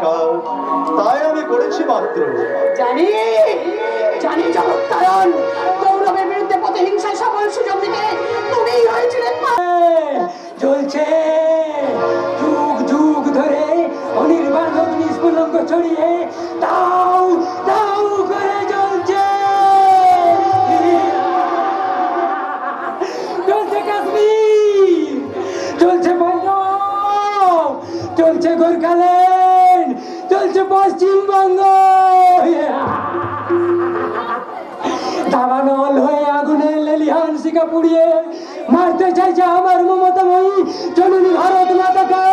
দরকার, তাই আমি করেছি মাত্র। জানি জানি জগত্তারণ, গৌরবের বিরুদ্ধে প্রতিহিংসায় সকল সুযোগ দিতে তুমিই হয়েছিলেন। চলছে যুগ যুগ ধরে অনির্বাণ অগ্নি স্ফুলঙ্গ ছড়িয়ে দাও দাও করে জ্বলছে। চলছে কাশ্মীর, চলছে পাঞ্জাব, চলছে গোর্খাল্যান্ড, চলছে পশ্চিমবঙ্গ। দাবানল হয়ে আগুনের লেলিহান শিখা পুড়িয়ে মারতে চাইছে আমার মমতাময়ী জননী ভারত মাতাকে।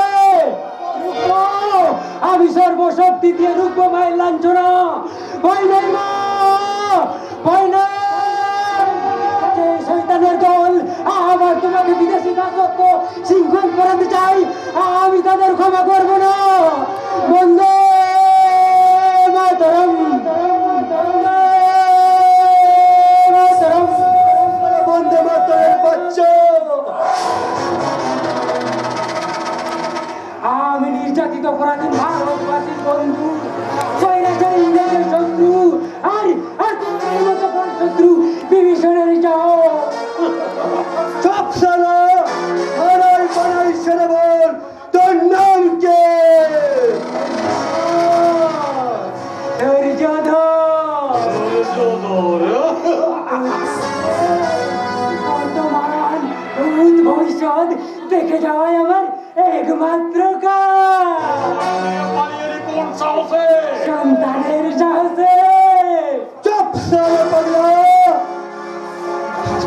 আমি সর্বশক্তি দিয়ে রূপ মায়ের লাঞ্ছনা। ভয় নেই মা, ভয় নেই। শয়তানের দল আবার তোমাকে বিদেশি দাসত্ব শৃঙ্খল করাতে চাই, আমি তাদের ক্ষমা করবো না। বন্দে মাতরম, বন্দে মাতরম বাচ্চা। আমি নির্যাতিত পরাধীন ভারতবাসীর বন্ধু, স্বৈরাচারী ইংরেজের শত্রু, আর তোমার মতো শত্রু বিভীষণের যাও। সব সালা আনাই বানাই সেরে বল, তোর নাম কে? বর্তমান ভূত ভবিষ্যৎ দেখে যাওয়াই আমার একমাত্র কাজ। সন্তানের সাহসে। চুপ সালা পাগলা,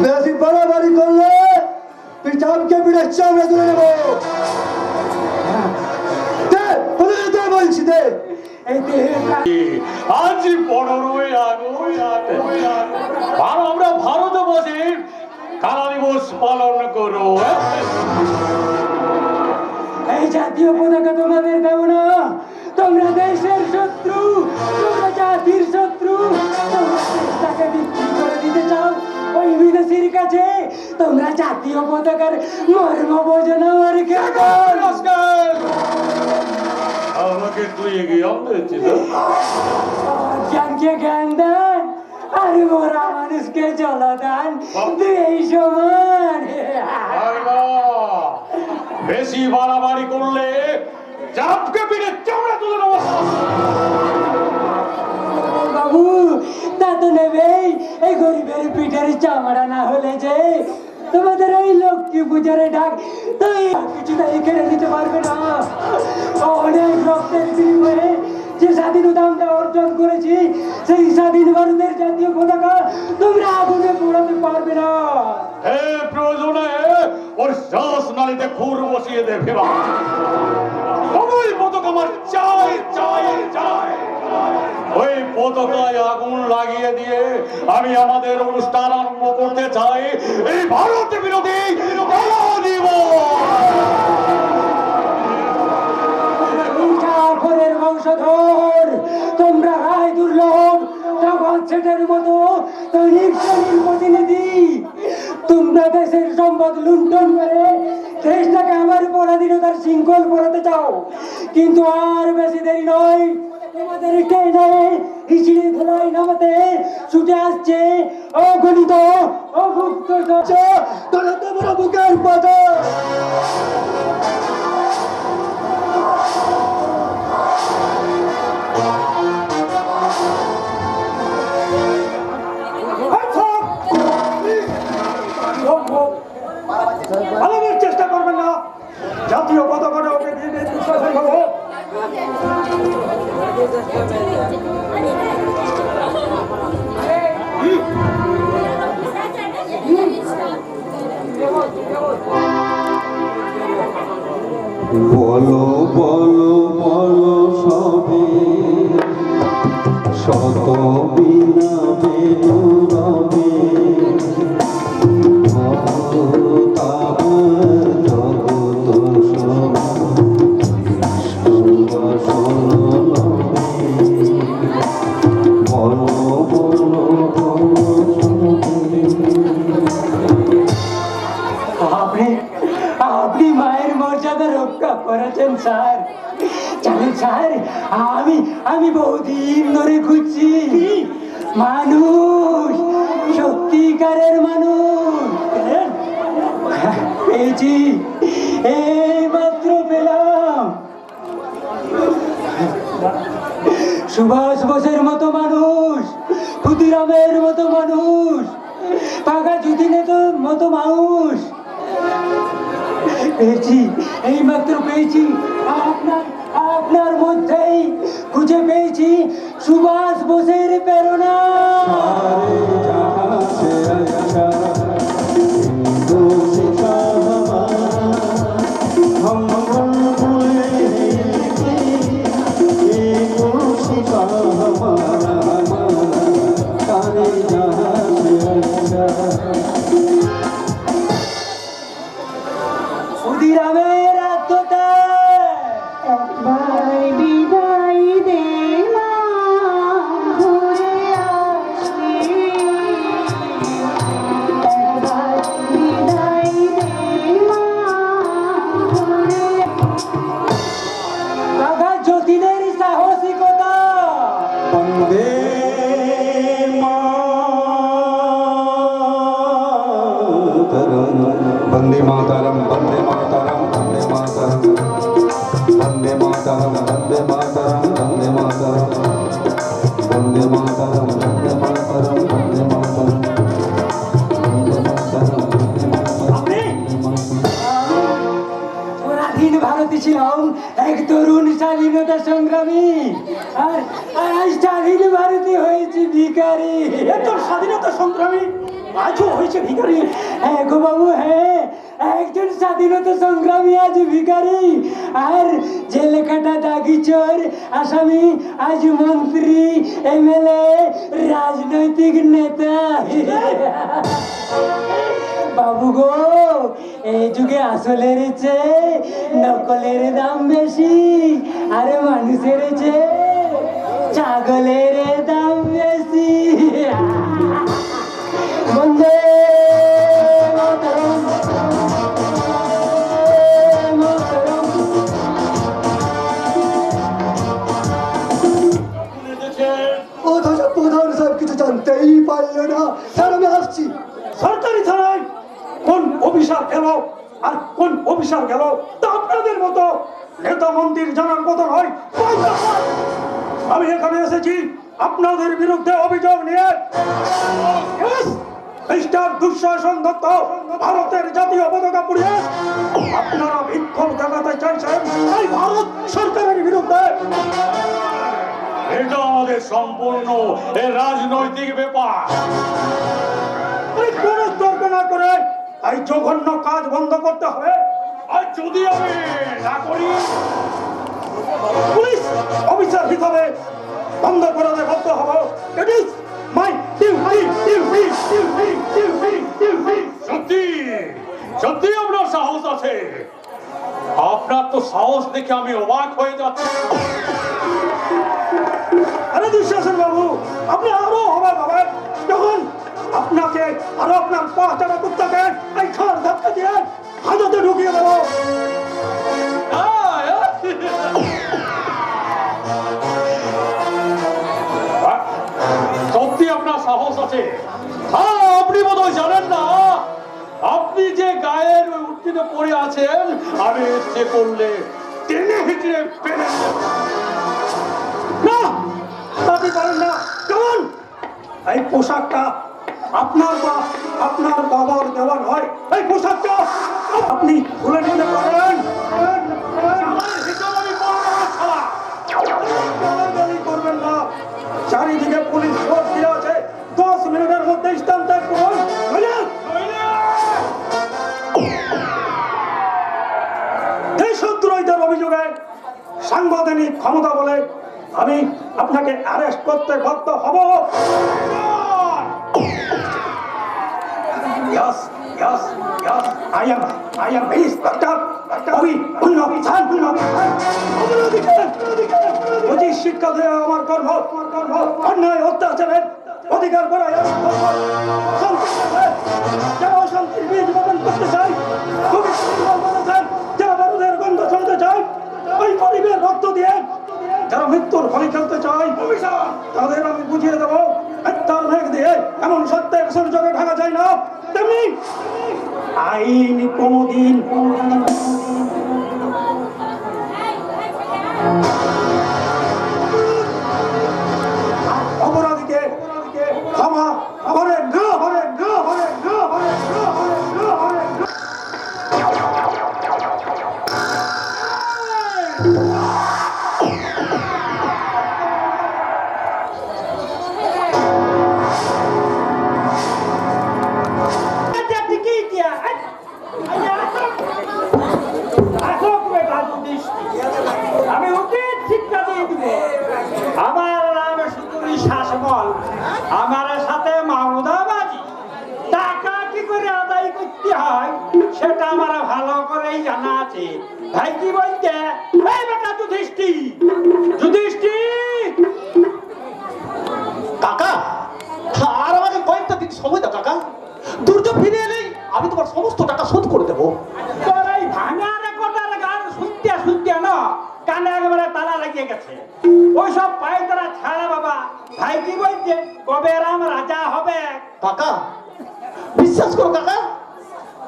বেশি বাড়াবাড়ি করলে পিঠামকে পিঠে চামড়া তুলে নেবো। দে দে বলছি দে। আজ 15ই আগস্ট আর আমরা ভারতবর্ষে কারা দিবস পালন করো। এই জাতীয় পতাকা তোমাদের দেব না। তোমরা দেশের শত্রু, তোমরা জাতির শত্রু। তোমরা দেশটাকে বিক্রি করে দিতে চাও ওই বিদেশির কাছে। তোমরা জাতীয় পতাকার মর্ম বোঝো না। আমাকে তুই এগিয়ে দিয়েছিস, জ্ঞানকে জ্ঞান দেন আর মোরা মানুষকে জলা দেন, এই সমান। বেশি বাড়াবাড়ি করলে চাপকে পিঠে চামড়া তুলে নেবো। বাবু তা তো নেবেই, এই গরিবের পিঠের চামড়া না হলে যে তোমাদের ওই লক্ষ্মী পূজার ডাক তাই কিছুটাই কেড়ে নিতে পারবে না। অনেক রক্তের বিনিময়ে যে স্বাধীনতা আমরা অর্জন করেছি, সেই স্বাধীন ভারতের জাতীয় পতাকা তোমরা আগুনে পোড়াতে পারবে না। প্রয়োজনে ওর শ্বাস নালীতে খুর বসিয়ে দে ফেরা। ওই পতাকা আমার চাই চাই চাই। ওই পতাকায় আগুন লাগিয়ে দিয়ে আমি আমাদের অনুষ্ঠান আরম্ভ করতে চাই। এই ভারত বিরোধী জাফরের বংশধর তোমরা, রায় দুর্লভ জগৎ শেঠের মতো দৈনিক শ্রেণীর প্রতিনিধি। তোমরা দেশের সম্পদ লুণ্ঠন করে দেশটাকে আমার পরাধীনতার শৃঙ্খল পড়াতে চাও, কিন্তু আর বেশি দেরি নয়। তোমাদের ট্রেনে ইসিড়ে ধুলাই নামাতে ছুটে আসছে অগণিত অভুক্ত তোরা তো বড় বুকের পাতা। পালানোর চেষ্টা করবেন না। জাতীয় পতাকাটা ওকে দিয়ে দিয়ে বিশ্বাসের হবে। বলো বলো বলো সবে শত বিনা বেরবে আপনি মায়ের মর্যাদা রক্ষা করেছেন স্যার। জানেন স্যার, আমি আমি বহুদিন ধরে খুঁজছি মানুষ, সত্যিকারের মানুষ পেয়েছি, এই মাত্র পেলাম। সুভাষ বোসের মতো মানুষ, ক্ষুদিরামের মতো মানুষ, পাকা যুদিনের মতো মানুষ পেয়েছি, এই মাত্র পেয়েছি। আপনার আপনার মধ্যেই খুঁজে পেয়েছি সুভাষ বোসের প্রেরণা। ক্ষুদিরামের আত্মতা একবার বিদায় দে মা, ঘুরে আসি। একবার বিদায় দে মা, ঘুরে কাকা যতীনের সাহসিকতা। বন্দে মাতরম, বন্দে মাতরম, বন্দে মাতরম, বন্দে মাতরম, বন্দে মাতরম, বন্দে মাতরম, বন্দে মাতরম, বন্দে মাতরম, বন্দে মাতরম, বন্দে মাতরম, বন্দে মাতরম। স্বাধীন ভারতে ছিলাম এক তরুণ স্বাধীনতা সংগ্রামী, আর আজ স্বাধীন ভারতে হয়েছে ভিখারি। এত স্বাধীনতা সংগ্রামী আজও হয়েছে ভিখারি। হ্যাঁ গো বাবু, হ্যাঁ, একজন স্বাধীনতা সংগ্রামী আজ ভিখারি, আর জেলে কাটা দাগি চোর আসামি আজ মন্ত্রী, এমএলএ, রাজনৈতিক নেতা। বাবু গো, এই যুগে আসলের চেয়ে নকলের দাম বেশি, আর মানুষের চেয়ে ছাগলের দাম বেশি। বন্দে মাতরম, মাতরম। অথচ প্রধান সাহেব কিছু জানতেই পারল না। স্যার আমি আসছি। সরকারি থানায় কোন অফিসার গেল আর কোন অফিসার গেল তা আপনাদের মতো নেতা মন্ত্রীর জানার কথা নয়। আমি এখানে এসেছি আপনাদের বিরুদ্ধে অভিযোগ নিয়ে। Yes, মিস্টার দুঃশাসন দত্ত, ভারতের জাতীয় পতাকা পুড়িয়ে আপনারা বিক্ষোভ দেখাতে চাইছেন এই ভারত সরকারের বিরুদ্ধে। এটা আমাদের সম্পূর্ণ রাজনৈতিক ব্যাপার। কোন তর্ক না করে এই জঘন্য কাজ বন্ধ করতে হবে। আর যদি আমি না করি, পুলিশ অফিসার হিসাবে বন্ধ করাতে বাধ্য হব। It is my duty. সত্যি সত্যি আপনার সাহস আছে। আপনার তো সাহস দেখে আমি অবাক হয়ে যাচ্ছি। আরে দুঃশাসন বাবু, আপনি আরো অবাক হবেন যখন আপনাকে আর আপনার পাঁচটা কুত্তাকে এই খাল ধাক্কা দিয়ে হাজতে ঢুকিয়ে দেবো। সত্যি আপনার সাহস আছে। হ্যাঁ, আপনি বোধহয় জানেন না, আপনি যে গায়ের উঠতে পড়ে আছেন, আমি ইচ্ছে করলে টেনে হিচড়ে ফেলে দেব। না, আপনি পারেন না। কেমন এই পোশাকটা আপনার বা আপনার বাবার দেওয়া নয়। এই পোশাকটা আপনি খুলে নিতে পারেন। করবেন না। চারিদিকে পুলিশ ফোর্স দিয়ে আছে। 10 মিনিটের মধ্যে স্থান ত্যাগ করুন। দেশদ্রোহিতার অভিযোগে সাংবিধানিক ক্ষমতা বলে আমি আপনাকে অ্যারেস্ট করতে বাধ্য হব। Yes, yes, yes. I am Inspector শিক্ষা দেওয়া আমার কর্ম। অন্যায় অত্যাচারের অধিকার করা যারা অশান্তির বীজ বপন করতে চায়, যারা বারুদের গন্ধ ছড়াতে চায়, ওই গরিবের রক্ত দিয়ে যারা মৃত্যুর ভয় খেলতে চায় তাদের আমি বুঝিয়ে দেবো হত্যার মেঘ দিয়ে এমন সত্যের সূর্যকে ঢাকা যায় না, তেমনি আইন কোনোদিন অপরাধীকে ক্ষমা করে না, করে না, করে না, করে না, করে না, করে না। আমি ওকে শিক্ষা দিয়ে দিব। আমার নাম সুন্দরী শাসমল, আমার সাথে মামুদাবাজি। টাকা কি করে আদায় করতে হয় সেটা আমার ভালো করেই জানা আছে। ভাই কি বলতে, এই বেটা যুধিষ্ঠি, যুধিষ্ঠি কাকা, আর আমাকে কয়েকটা দিন সময় দাও কাকা। দুর্যোগ ফিরে এলেই আমি তোমার সমস্ত টাকা শোধ করে দেবো। তোর এই ভাঙা রেকর্ডের গান শুনতে শুনতে না কানে একেবারে তালা লাগিয়ে গেছে। ওইসব পায়ে তারা ছাড়া বাবা। ভাই কি বলছে, কবে রাম রাজা হবে? কাকা বিশ্বাস করো কাকা,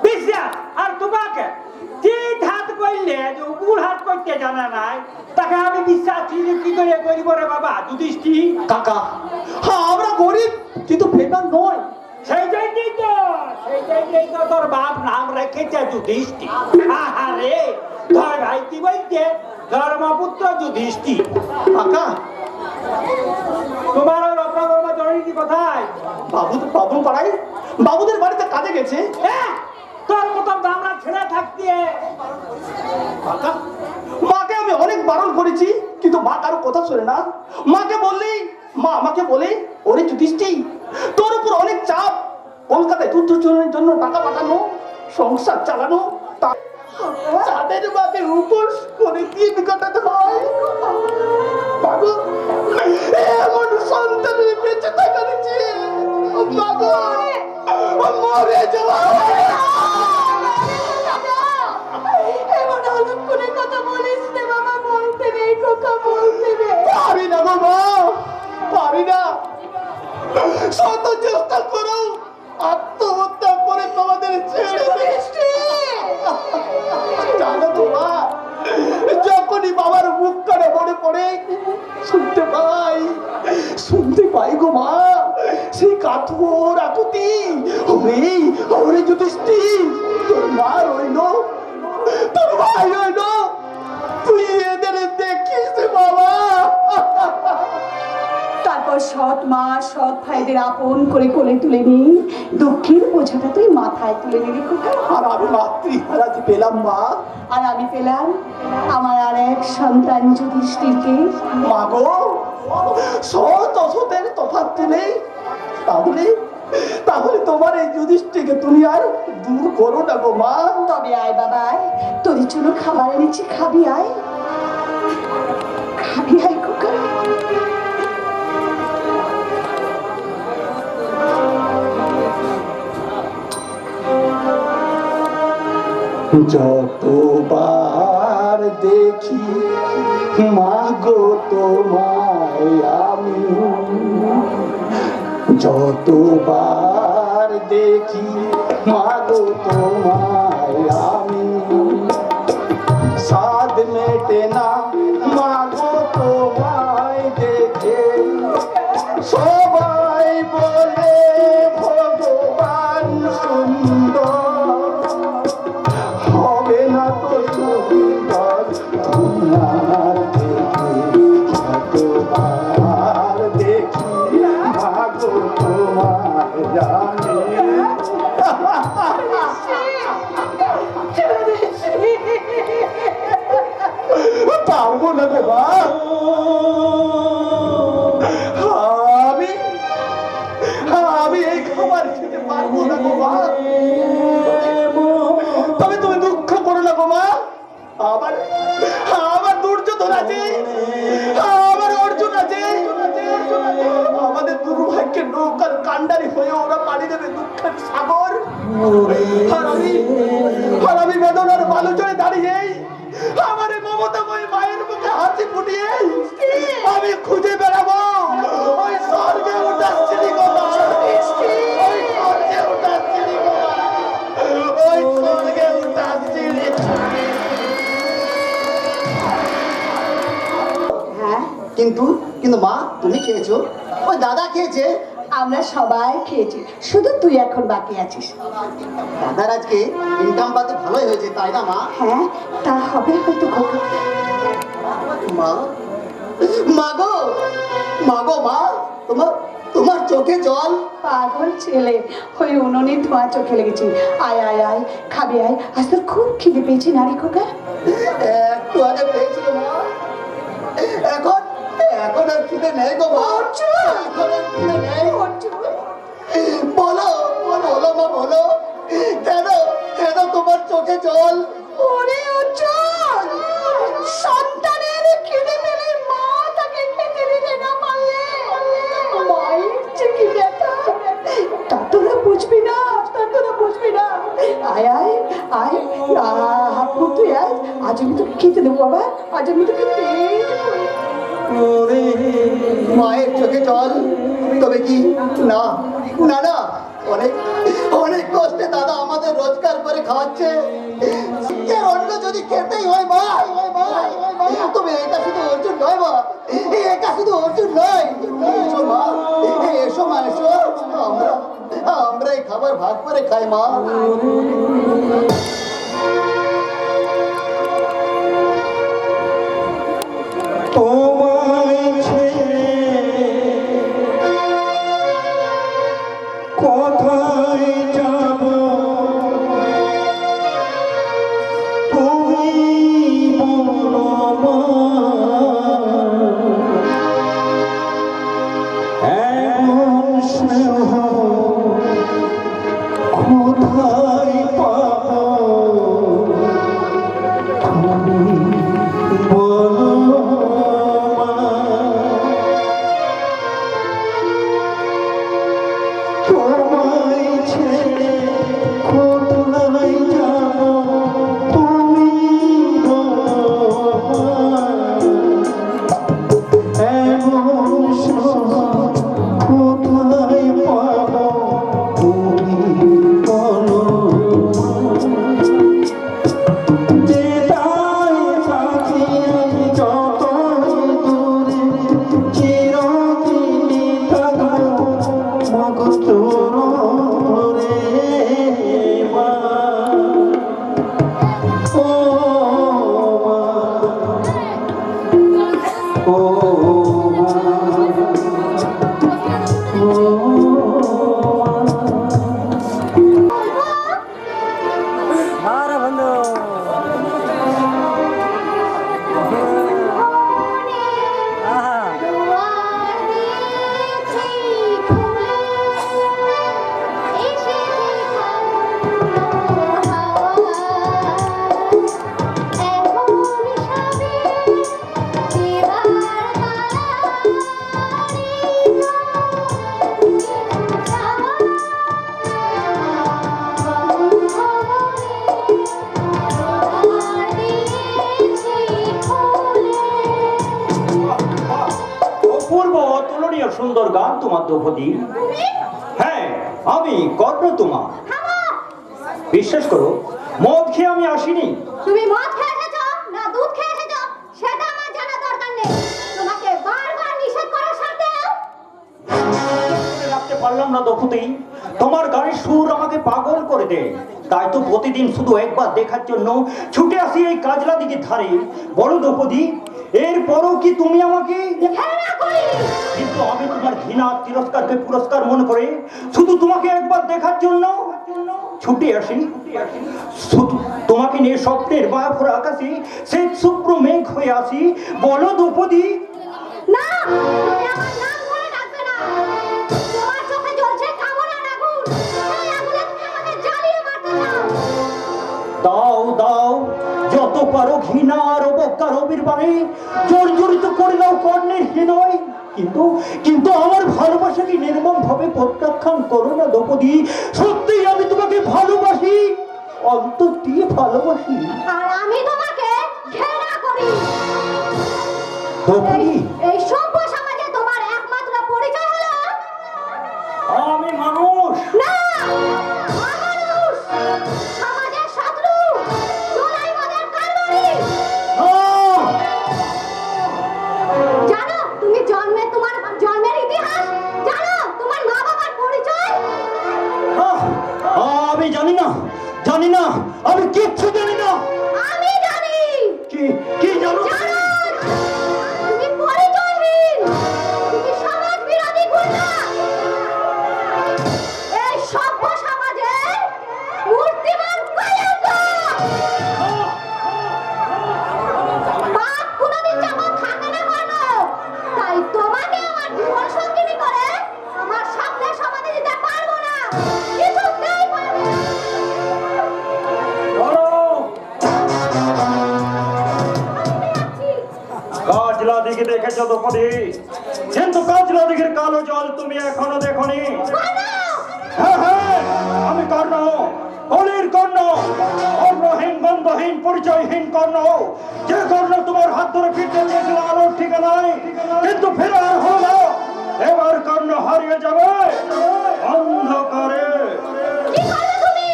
বিশ্বাস? আর তোমাকে ঠিক হাত করলে যে উপর হাত করতে জানা নাই, তাকে আমি বিশ্বাস কি করে করিব রে বাবা যুধিষ্ঠি? কাকা হ্যাঁ আমরা গরিব কিন্তু ফেকার নয়। সেইটাই তো তোর বাপ নাম রেখেছে যুধিষ্ঠি। আহারে তোর ভাই কি বলছে, ধর্মপুত্র যুধিষ্ঠি। কাকা তোমার ওই রত্নকর্মা জননী কোথায়? বাবু পাড়ায় বাবুদের বাড়িতে কাজে গেছে। তোর মতন দামরা ছেড়ে থাকতে। কাকা মাকে আমি অনেক বারণ করেছি কিন্তু মা কারো কথা শোনে না। মাকে বললেই মা আমাকে বলে, ওরে যুধিষ্ঠি তোর উপর অনেক চাপ, কলকাতায় যুদ্ধের জন্য টাকা পাঠানো, সংসার চালানো, তাদের মাকে উপোস করে দিয়ে কাটাতে হয়। বাবু এমন সন্তানের বেঁচে থাকা দিচ্ছে, বাবু মরে যাওয়া এমন অলক্ষণের কথা বলিস না বাবা, বলতে নেই খোকা, বলতে নেই। পারি না বাবা, পারি না। শত চেষ্টা করেও আত্মহত্যা করে তোমাদের ছেড়ে জানো তো মা, যখনই বাবার মুখ কানে মনে পড়ে শুনতে পাই গো মা সেই কাঠোর আকুতি, ওরে যুধিষ্ঠি তোর মা রইল, তোর ভাই রইল, তুই এদের দেখিস বাবা। তারপর সৎ মা সৎ ভাইদের আপন করে কোলে তুলে নিই, দুঃখের বোঝাটা তুই মাথায় তুলে নিলি খোকা। আর আমি মাতৃহারাতে পেলাম মা। আর আমি পেলাম আমার আর এক সন্তান যুধিষ্ঠিরকে। মা গো সৎ অসতের তফাৎ তো নেই, তাহলে তোমার এই যুধিষ্ঠিরকে তুমি আর দূর করো না গো মা। তবে আয় বাবা আয়, তোর জন্য খাবার এনেছি, খাবি আয়, খাবি আয় খোকা। যতবার দেখি মাগো তোমায় আমি, যতবার দেখি মাগো তোমায় আমি, সাদ মেটে না মাগো তোমায় দেখে, সবাই বলে ভগবান সুন্দর, হবে না তো সুন্দর তোমার দেখে, যতবার দেখি ভাগো তোমার জানে। পারবো না গো মা, আমি এই খাবার খেতে পারবো না গো মা। তবে তুমি দুঃখ করো না গো মা, আমার দুর্যোধন আছে, আমার অর্জুন আছে, আমাদের দুর্ভাগ্যের নৌকার কান্ডারি হয়ে ওরা পাড়ি দেবে দুঃখের সাগর। আর আমি বেদনার বালু চড়ে দাঁড়িয়ে আমার এই মমতাময়ী মায়ের মুখে হাসি ফুটিয়ে আমি খুঁজে বেড়াবো ওই স্বর্গে ওঠার সিঁড়ি গো মা। ওই স্বর্গে ওঠার সিঁড়ি গো মা। ওই স্বর্গে ওঠার সিঁড়ি। হ্যাঁ, কিন্তু কিন্তু মা তুমি খেয়েছো, ওই দাদা খেয়েছে, আমরা সবাই খেয়েছি, শুধু তুই এখন বাকি আছিস। দাদার আজকে ইনকাম পাতে ভালোই হয়েছে তাই না মা? হ্যাঁ, তা হবে হয়তো খোকা। মা মা গো মা গো মা, তোমার তোমার চোখে জল। পাগল ছেলে, ওই উনুনের ধোঁয়া চোখে লেগেছে। আয় আয় আয়, খাবে আয়, আজ তোর খুব খিদে পেয়েছে নারী খোকা। একটু আগে পেয়েছিল মা, এখন এখন আর খিদে নেই গো মা। এখন আর খিদে নেই। বলো বলো বলো মা, বলো কেন কেন তোমার চোখে জল? ওরে অর্জুন, সন্তানের খিদে পেলে মা তাকে খেতে দিতে না পারলে মায়ের যে কি ব্যথা, তা তোরা বুঝবি না, তা তোরা বুঝবি না। আয় আয় আয়, হাত মুখ তুই আয়, আজ আমি তোকে খেতে দেবো বাবা, আজ আমি তোকে পেট ভরে। ওরে মায়ের চোখে জল, তবে কি না না না, অনেক অনেক কষ্টে দাদা আমাদের রোজগার করে খাওয়াচ্ছে। এর অন্য যদি খেতেই হয় মা, তবে এটা শুধু অর্জুন নয় মা, এটা শুধু অর্জুন নয়। এসো মা, এসো মা, এসো, আমরা এই খাবার ভাগ করে খাই মা। তোমায় ছেড়ে কোথায় যাব, তুমি বলো মা। এমন স্নেহ কোথায় পাবো, তুমি বলো মা। তোমায় ছেড়ে কোথায় যাব, তুমি বলো মা। এমন স্নেহ কোথায় পাবো, তুমি বলো মা। যেটাই থাকি আমি যতই দূরে, চিরদিনই থাকবো মগ চরণে মা। ও মা, ও মা, ও মারা বন্ধু। অপূর্ব অতুলনীয় সুন্দর গান তোমার দ্রৌপদী। হ্যাঁ, আমি কর্ণ তোমার। বিশ্বাস করো, মদ খেয়ে আমি আসিনি। তুমি মদ খেয়ে এসেছো না দুধ খেয়ে এসেছো সেটা আমার জানা দরকার নেই। তোমাকে বারবার নিষেধ করার সত্ত্বেও মনে রাখতে পারলাম না দ্রৌপদী, তোমার গানের সুর আমাকে পাগল করে দেয়। তাই তো প্রতিদিন শুধু একবার দেখার জন্য ছুটে আসি এই কাজলা দিকে ধারে। বলো দ্রৌপদী, এরপরও কি তুমি আমাকে? ঘৃণা করি। কিন্তু আমি তোমার ঘৃণা তিরস্কারকে পুরস্কার মনে করে শুধু তোমাকে একবার দেখার জন্য ছুটে আসি। শুধু তোমাকে নিয়ে স্বপ্নের মায়াভরা আকাশে সে শুভ্র মেঘ হয়ে আসি। বলো দ্রৌপদী। না, তুমি আমার নাম ধরে ডাকবে না। তোমার চোখে জ্বলছে কামনার আগুন। সেই আগুনে তুমি আমাকে জ্বালিয়ে মারতে চাও। দাও দাও, যত পারো ঘৃণার অবজ্ঞার অবির্বাণে জর্জরিত করে দাও কর্ণের হৃদয়। কিন্তু কিন্তু আমার ভালোবাসাকে নির্মম ভাবে প্রত্যাখ্যান করো না দ্রৌপদী। সত্যিই আমি তোমাকে ভালোবাসি, অন্তর দিয়ে ভালোবাসি। আর আমি তোমাকে এই সভ্য সমাজে তোমার একমাত্র পরিচয় হলো আমি মানুষ। না, অমানুষ, সমাজের শত্রু, চোরাই মদের কারবারি। জানো তুমি তোমার জন্মের ইতিহাস জানো, তোমার মা বাবার পরিচয়? আমি জানি না, জানি না, আমি কিচ্ছু জানি না। আমি জানি। কি জানো? জানো তুমি পরিচয়হীন, তুমি সমাজ বিরোধী গুন্ডা। এই সভ্য সমাজের মূর্তিমান কলঙ্ক। পাপ কোনোদিন যেমন থাকে না মানো, তাই তোমাকে আমার জীবন সঙ্গিনী করে আমার সামনে সমাধি দিতে পারবো না, কিছুতেই পারবো না। কাজলা দিকে দেখেছো তো কদি, কিন্তু কাজলা দিকের কালো জল তুমি এখনো দেখোনি। হ্যাঁ হ্যাঁ, আমি কর্ণ, কলির কর্ণ, কর্ণহীন, গন্ধহীন, পরিচয়হীন কর্ণ। যে কর্ণ তোমার হাত ধরে ফিরতে চেয়েছিল আলোর ঠিকানায়, কিন্তু ফেরা আর হলো না। এবার কর্ণ হারিয়ে যাবে অন্ধকারে। কি করবে তুমি?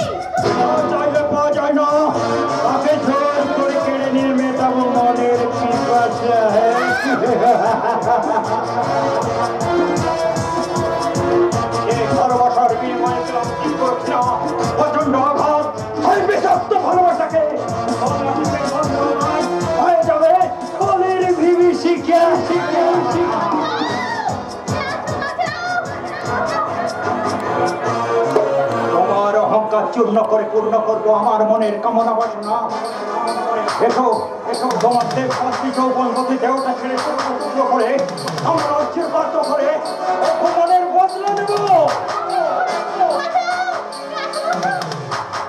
চাইলে পাওয়া যায় না, তাকে জোর করে কেড়ে নিয়ে মেটাবো মনের পিপাসা। এই ভালোবাসার বিনিময়ে পেলাম তীব্র ঘৃণা, প্রচণ্ড আঘাত। ওই বিষাক্ত ভালোবাসাকে হয়ে যাবে কলির বিভীষিকা। তোমার অহংকার চূর্ণ করে পূর্ণ করবো আমার মনের কামনা বাসনা। এসো এসো, তোমার দেব শাস্তি যৌবন গতি দেহটা ছেড়ে পূর্ণ করে আমরা আশীর্বাদ করে অপমানের বদলা নেব।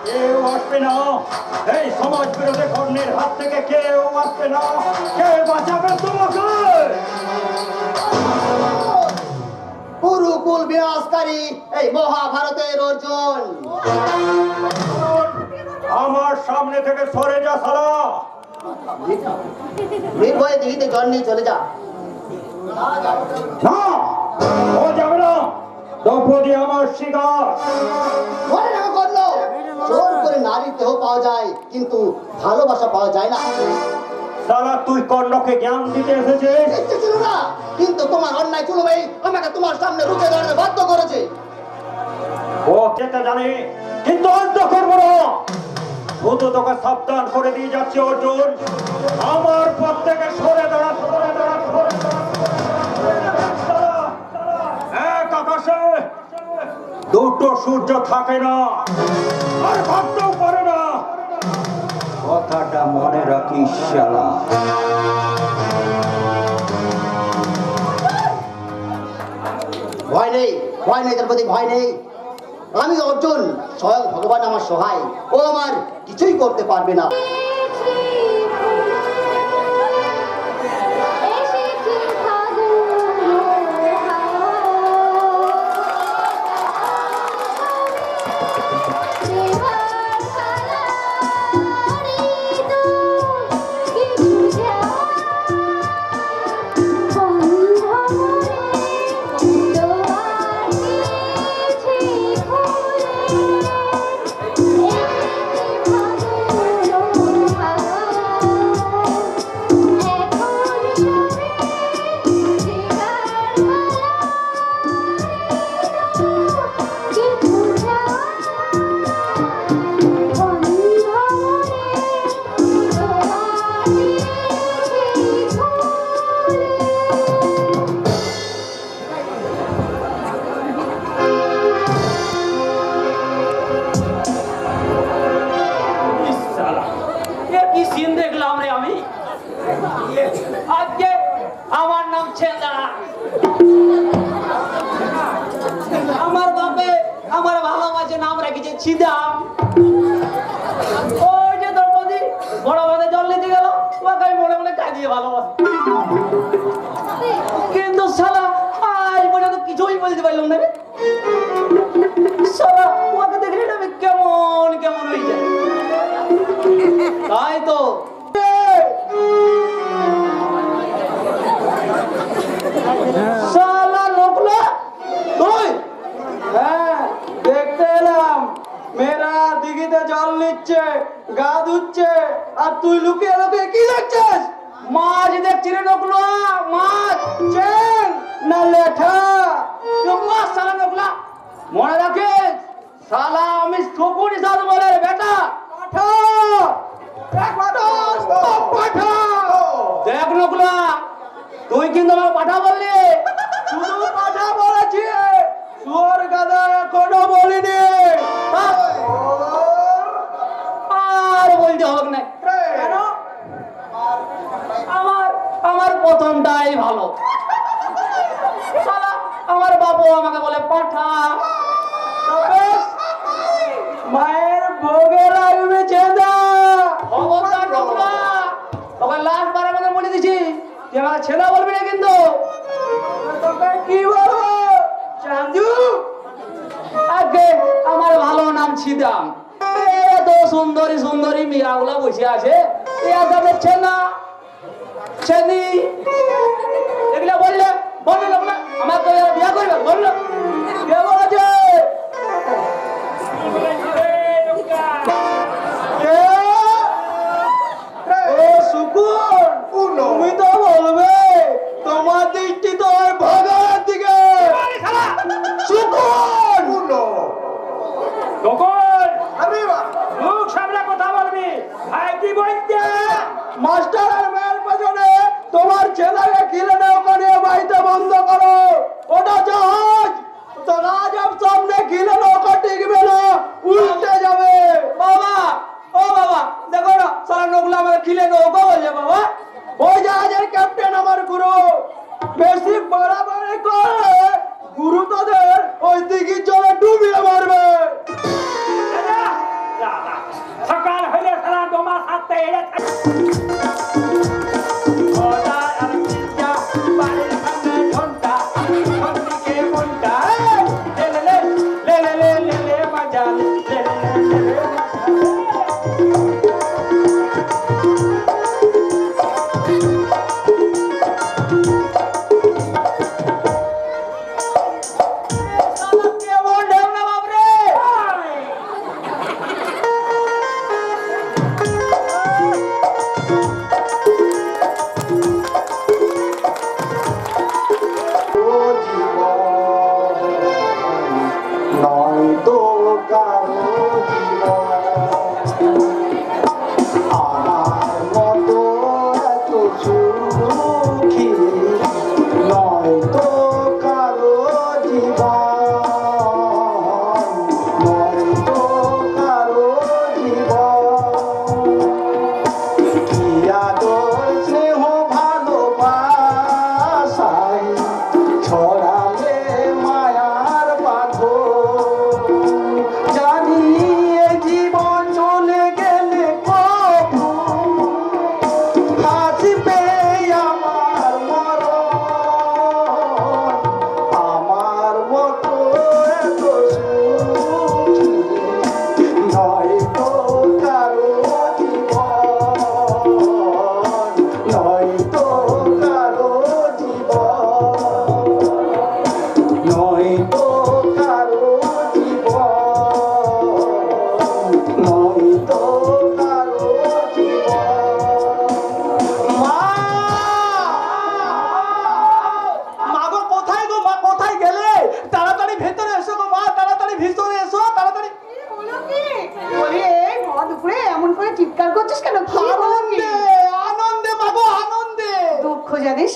কেউ আসবে না এই সমাজ বিরোধী কর্ণের হাত থেকে, কেউ আসবে না। কে বাঁচাবে তোমাকে? কুরুকুল বিনাশকারী এই মহাভারতের অর্জুন। আমার সামনে থেকে সরে যা সালা। নির্ভয়ে দিদিতে জল নিয়ে চলে যা। না, ও যাবে না। দ্রৌপদী আমার শিকার। মনে না করলো, জোর করে নারীর দেহ পাওয়া যায়, কিন্তু ভালোবাসা পাওয়া যায় না। সালা তুই কর্ণকে জ্ঞান দিতে এসেছিস? ইচ্ছে ছিল না, কিন্তু তোমার অন্যায় চুলবেই আমাকে তোমার সামনে রুখে দাঁড়াতে বাধ্য করেছে। ও যেতে জানে, কিন্তু অন্ত করবো না। শুধু তোকে সাবধান করে দিয়ে যাচ্ছে অর্জুন, আমার পথ থেকে সরে দাঁড়া, সরে দাঁড়া, সরে দাঁড়া। এক আকাশে দুটো সূর্য থাকে না, আর ভাবতেও পারে না। কথাটা মনে রাখিস শালা। ভয় নেই, ভয় নেই, দ্রৌপদী ভয় নেই। আমি অর্জুন, স্বয়ং ভগবান আমার সহায়। ও আমার কিছুই করতে পারবে না। আমার নাম ছেদা। আমার বাপে আমার ভালোবাসে নাম রেখেছে ছিদাম। ওই যে দ্রৌপদী বড় বাদে জল নিতে গেল, ওকে আমি মনে মনে কাঁদিয়ে ভালোবাসি, কিন্তু শালা আজ পর্যন্ত কিছুই বলতে পারলাম না রে। শালা ওকে দেখলে না কেমন কেমন হয়ে যায়। তাই তো শালা লোকলা তুই? হ্যাঁ দেখতে এলাম মেয়েরা দিঘিতে জল নিচ্ছে, গা ধুচ্ছে, আর তুই লুকিয়ে লুকিয়ে কি দেখছিস? মাছ দেখছি রে নোকলা, মাছ চেন না লেঠা। নোকলা শালা নোকলা, মনে রাখিস শালা আমি শকুন সাল বলে বেটা। পাঠা দেখ নোকলা, তুই কিন্তু আমার পাঠা বললি, শুধু পাঠা বলেছি, শুয়োর গাদা এখনো বলিনি। আর বলতে হবে না কেন? আমার প্রথমটাই ভালো। শালা আমার বাবু আমাকে বলে পাঠা। মায়ের ভোগে লাগবে ছেদা। খবরদার নোকলা, তোকে লাস্ট বারের মধ্যে বলে দিছি, তুই আমাকে ছেদা বলবি না কিন্তু। তোকে কি বলবো চান্দু? আগে আমার ভালো নাম ছিদাম। এত সুন্দরী সুন্দরী মেয়েগুলা বসে আছে, দেখছেন না ছেদি এগুলা বললে বললো লোকলা আমার তো বিয়া করবে বললো কে বলেছে? তুমি তো বলবে তোমার দৃষ্টি তো ভগবানের দিকে। মুখ সামনে কথা বলবি ভাই, কি বলতে? মাস্টার আর মেয়ের পেছনে তোমার ছেলেকে কিনে নৌকা নিয়ে বাড়িতে বন্ধ করো। ওটা জাহাজ, তো রাজার সামনে কিনে নৌকা টিকবে না, উল্টে যাবে। বাবা ও বাবা দেখো না, সারা নৌকা আমাকে কিনে নৌকা বলছে। বাবা ওই জাহাজের ক্যাপ্টেন আমার গুরু, বেশি বাড়াবাড়ি করে গুরু তাদের ওই দিঘির জলে ডুবিয়ে মারবে। সকাল হইলে সারা ডোমা সাথে এড়ে থাকে।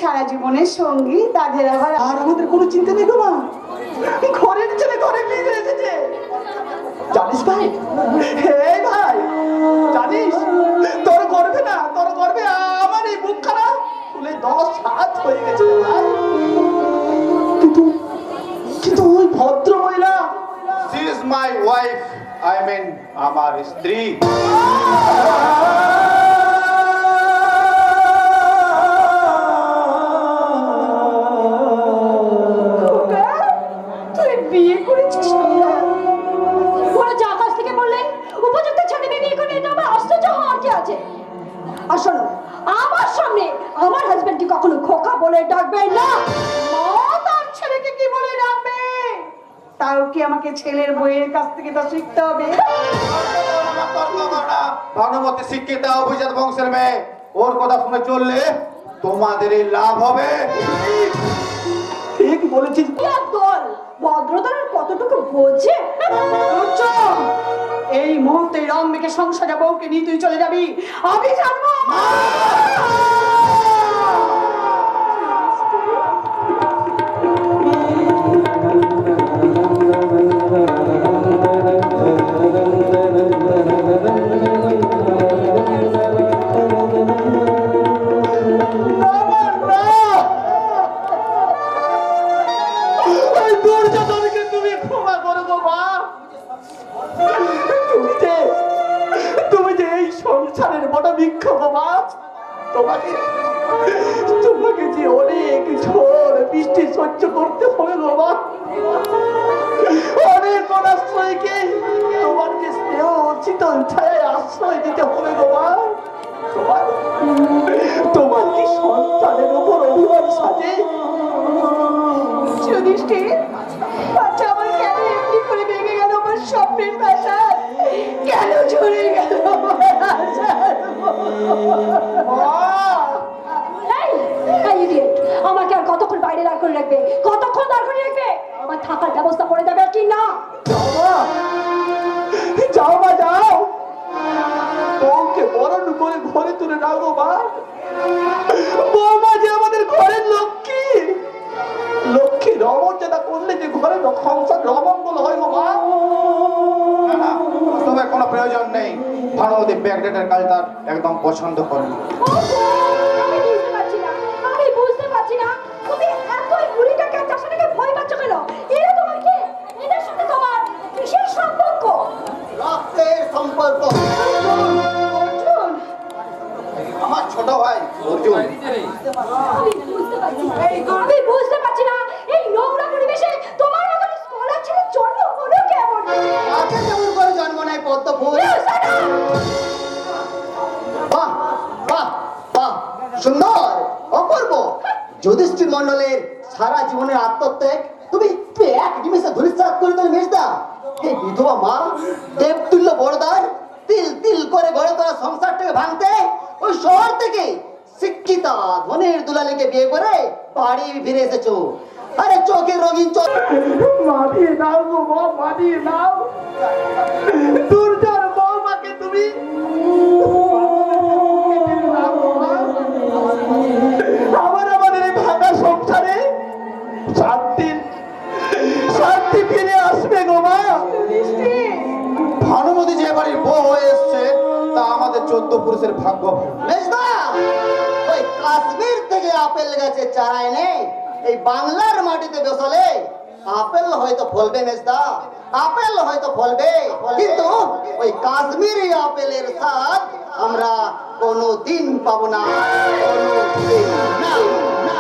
সারা জীবনের সঙ্গী তাদের আবার আর আমাদের কোনো চিন্তা নেই গো মা। ঘরের ছেলে ঘরে নিয়ে এসেছে জানিস ভাই, হে ভাই জানিস তোর করবে না, তোর করবে আমার এই বুক খারাপ তুলে 10 হাত হয়ে গেছে ভাই। কিন্তু কিন্তু ওই ভদ্র মহিলা, She is my wife, I mean আমার স্ত্রী। আসলে আমার সামনে আমার হাজবেন্ডকে কখনো খোকা বলে ডাকবে না। কি আমাকে ছেলের বইয়ের কাছ থেকে তা শিখতে হবে? ভানুমতি শিক্ষিত অভিজাত বংশের মেয়ে, ওর কথা শুনে চললে তোমাদেরই লাভ হবে। ঠিক বলেছিস। কি দল ভদ্রতার কতটুকু বোঝে? এই মুহূর্তে রম্মিকে সংসারে বউকে নিয়ে তুই চলে যাবি, আমি জানবো। তুমি ক্ষমা করে গো মা। তুমি যে এই সংসারের বড় বিক্ষোভ মা, তোমাকে যে অনেক ঝড় বৃষ্টি সহ্য করতে হবে গো মা। অনেক অনাশ্রয়কে তোমার যে স্নেহ শীতল ছায় আশ্রয় দিতে হবে গো মা। তোমার কি সন্তানের উপর অভিমান সাজে? যুধিষ্ঠির, আচ্ছা আমার কেন এমনি করে ভেঙে গেল আমার স্বপ্নের প্রাসাদ? কেন ঝরে গেল আমার আশার আমাকে আর কতক্ষণ বাইরে দাঁড় করে রাখবে? কতক্ষণ দাঁড় করে রাখবে? আমার থাকার ব্যবস্থা করে দেবে কি না? যাও মা যাও, বউকে বরণ করে ঘরে তুলে রাখো মা। বৌমা যে আমাদের ঘরের লক্ষ্মী, লক্ষ্মীর অমর্যাদা করলে যে ঘরে সংসার অমঙ্গল হয় গো মা। না না, তবে কোনো প্রয়োজন নেই। ভানুমতি ব্যাকডেটের কালটা একদম পছন্দ করেন। আমি বুঝতে পারছি না তুমি এতই বুড়িটাকে চাষাটাকে ভয় পাচ্ছ কেন? এরা তোমার কি? এদের সাথে তোমার কিসের সম্পর্ক? রক্তের সম্পর্ক। অর্জুন, আমার ছোট ভাই অর্জুন। আমি বুঝতে পারছি না এই নোংরা পরিবেশে তোমার মতন স্কলার ছেলে জন্ম হলো কেমন? আগে যেমন করে জন্ম নেয় পদ্ম ফুল। বাহ বাহ বাহ, সুন্দর অপূর্ব। যুধিষ্ঠির মণ্ডলের সারা জীবনের আত্মত্যাগ তুমি এক নিমিষে ধূলিসাৎ করে দিলে মেজদা। এই বিধবা মা দেবতুল্য বড়দার তিল তিল করে গড়ে তোলা সংসারটাকে ভাঙতে ওই শহর থেকে শিক্ষিতা ধনের দুলালিকে বিয়ে করে বাড়ি ফিরে এসেছো। আরে চোখের রঙিন চোখ মানিয়ে নাও গো মা, মানিয়ে নাও। দুর্গার বৌমাকে তুমি আমাদের এই ভাঙা সংসারে শান্তি ফিরে আসবে গো মা। ভানুমতি যে বাড়ির বউ হয়ে এসছে তা আমাদের 14 পুরুষের ভাগ্য। মেজদা, ওই কাশ্মীর থেকে আপেল গাছে চারা এনে এই বাংলার মাটিতে বসালে আপেল হয়তো ফলবে মেজদা, আপেল হয়তো ফলবে, কিন্তু ওই কাশ্মীরি আপেলের স্বাদ আমরা কোনোদিন পাবো না, কোনোদিন না, না।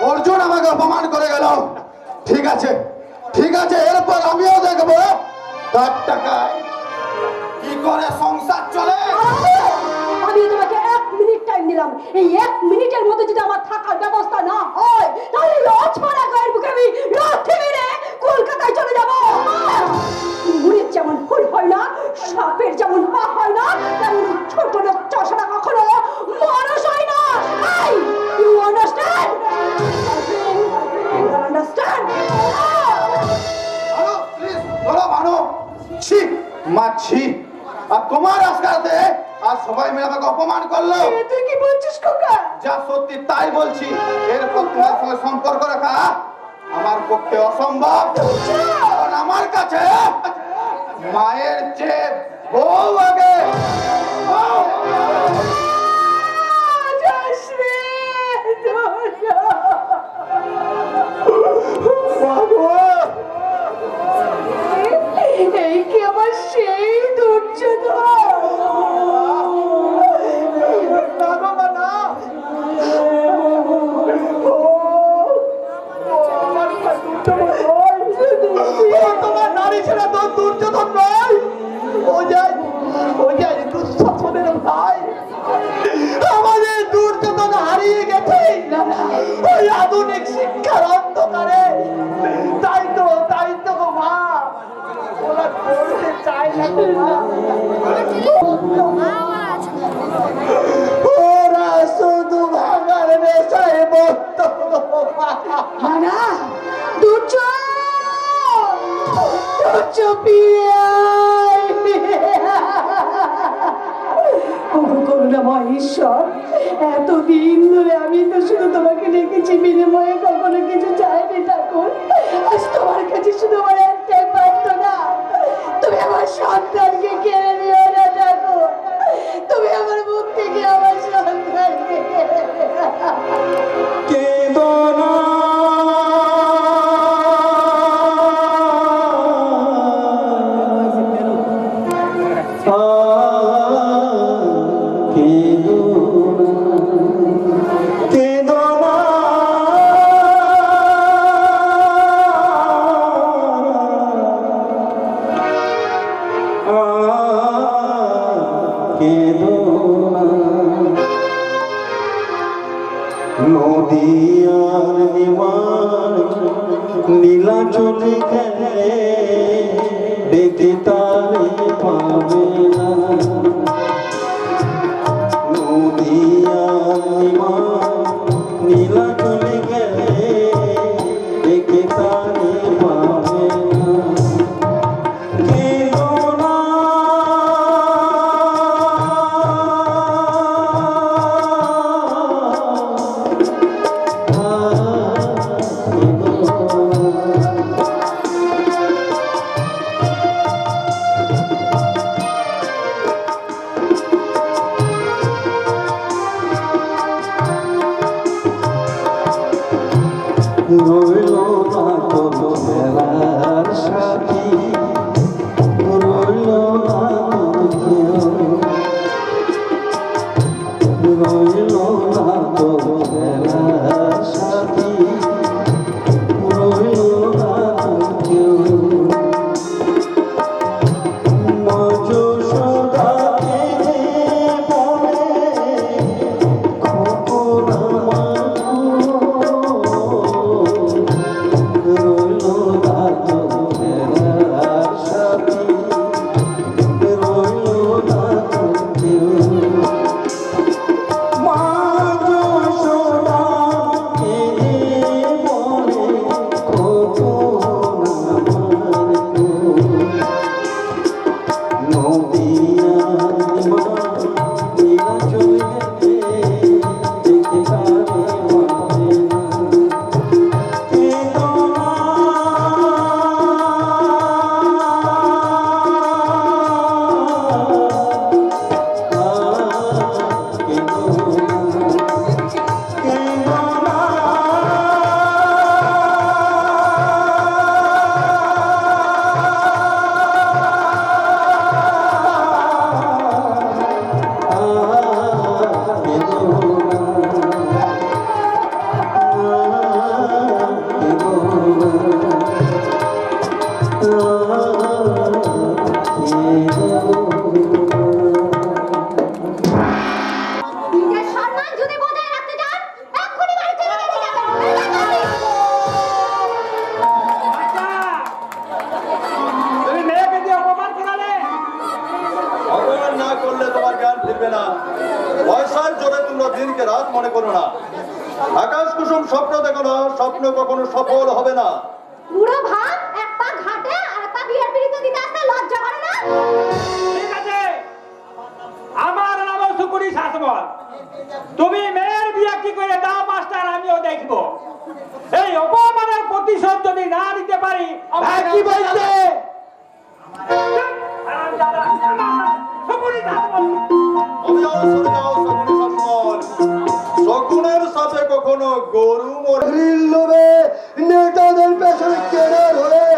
অর্জুন আমাকে অপমান করে গেল। ঠিক আছে ঠিক আছে, এরপর আমিও দেখবো তার টাকায় কি করে সংসার চলে। আমি তোমাকে 1 মিনিট টাইম দিলাম। এই 1 মিনিটের মধ্যে যদি আমার থাকার ব্যবস্থা না হয় তাহলে লছমারা গায়ের বুকে আমি লাথি মেরে কলকাতায় চলে যাব। মুড়ির যেমন ফুল হয় না, সাপের যেমন পা হয় না, তেমন ছোট লোক চষাটা কখনো মানুষ হয় না। You understand? Understand? Bhanu please বলো ভানু। ছি মাছি, আর তোমার আজকালতে আর সবাই মিলে আমাকে অপমান করলো। তুই কি বলছিস খোকা? যা সত্যি তাই বলছি। এরপর তোমার সঙ্গে সম্পর্ক রাখা আমার পক্ষে অসম্ভব, কারণ আমার কাছে মায়ের চেয়ে বউ আগে। এই কি আমার সেই দুর্যোধন? তোমার নারী ছেড়ে তো দুর্যোধন নয়, ও যাই দুঃশাসনের ভাই। আমাদের দুর্যোধন হারিয়ে গেছে ওই আধুনিক শিক্ষার অন্ধকারে। তাই তো না করুণাময় ঈশ্বর, এতদিন ধরে আমি তো শুধু তোমাকে ডেকেছি, বিনিময়ে কখনো কিছু চাইনি ঠাকুর। আজ তোমার কাছে শুধু আমার একটাই প্রার্থনা, তুমি আমার সন্তানকে কেড়ে নিও না ঠাকুর। তুমি আমার মুখ থেকে আমার সন্তানকে কেড়ে নদিয়ার নিমার নীলা চলে গেলে দেখে তারে পাবে না। নদিয়ার নিমার নীলা চলে গেলে দেখে তারে পাবে না। রইল না তো বেলার সাথী, রইল না রইল না তো বেলার সাথী, রইল না কেউ। মজ সদাকে বলে খোকন আমার রইল না তো বেলার সাথী, রইল না কেউ। নিজের সম্মান যদি বজায় রাখতে চান, এক্ষুনি বাড়ি থেকে বেরিয়ে যাবেন। তুমি মেয়েকে দিয়ে অপমান করালে। অপমান না করলে তোমার জ্ঞান ফিরবে না। পয়সার জোরে তোমরা দিনকে রাত মনে করো না। আকাশ কুসুম স্বপ্ন দেখো না, স্বপ্ন কখনো সফল হবে না। বুড়ো ভাত এক পা ঘাটে আর এক পা বিয়ের পিড়িতে দিতে আসতে লজ্জা করে না? ঠিক আছে, আমার নাম সুকুরি শাসমল। তুমি মেয়ের বিয়ে কি করে দাও মাস্টার, আমিও দেখবো। এই অপমানের প্রতিশোধ যদি না নিতে পারি, ভাই কি বলছে? সুকুরি শাসমল। অভিযান শুরু যাও শকুনি শাসমল। শকুনের সাথে কখনো গরু লোভে নেতাদের পেছনে কেনার হয়ে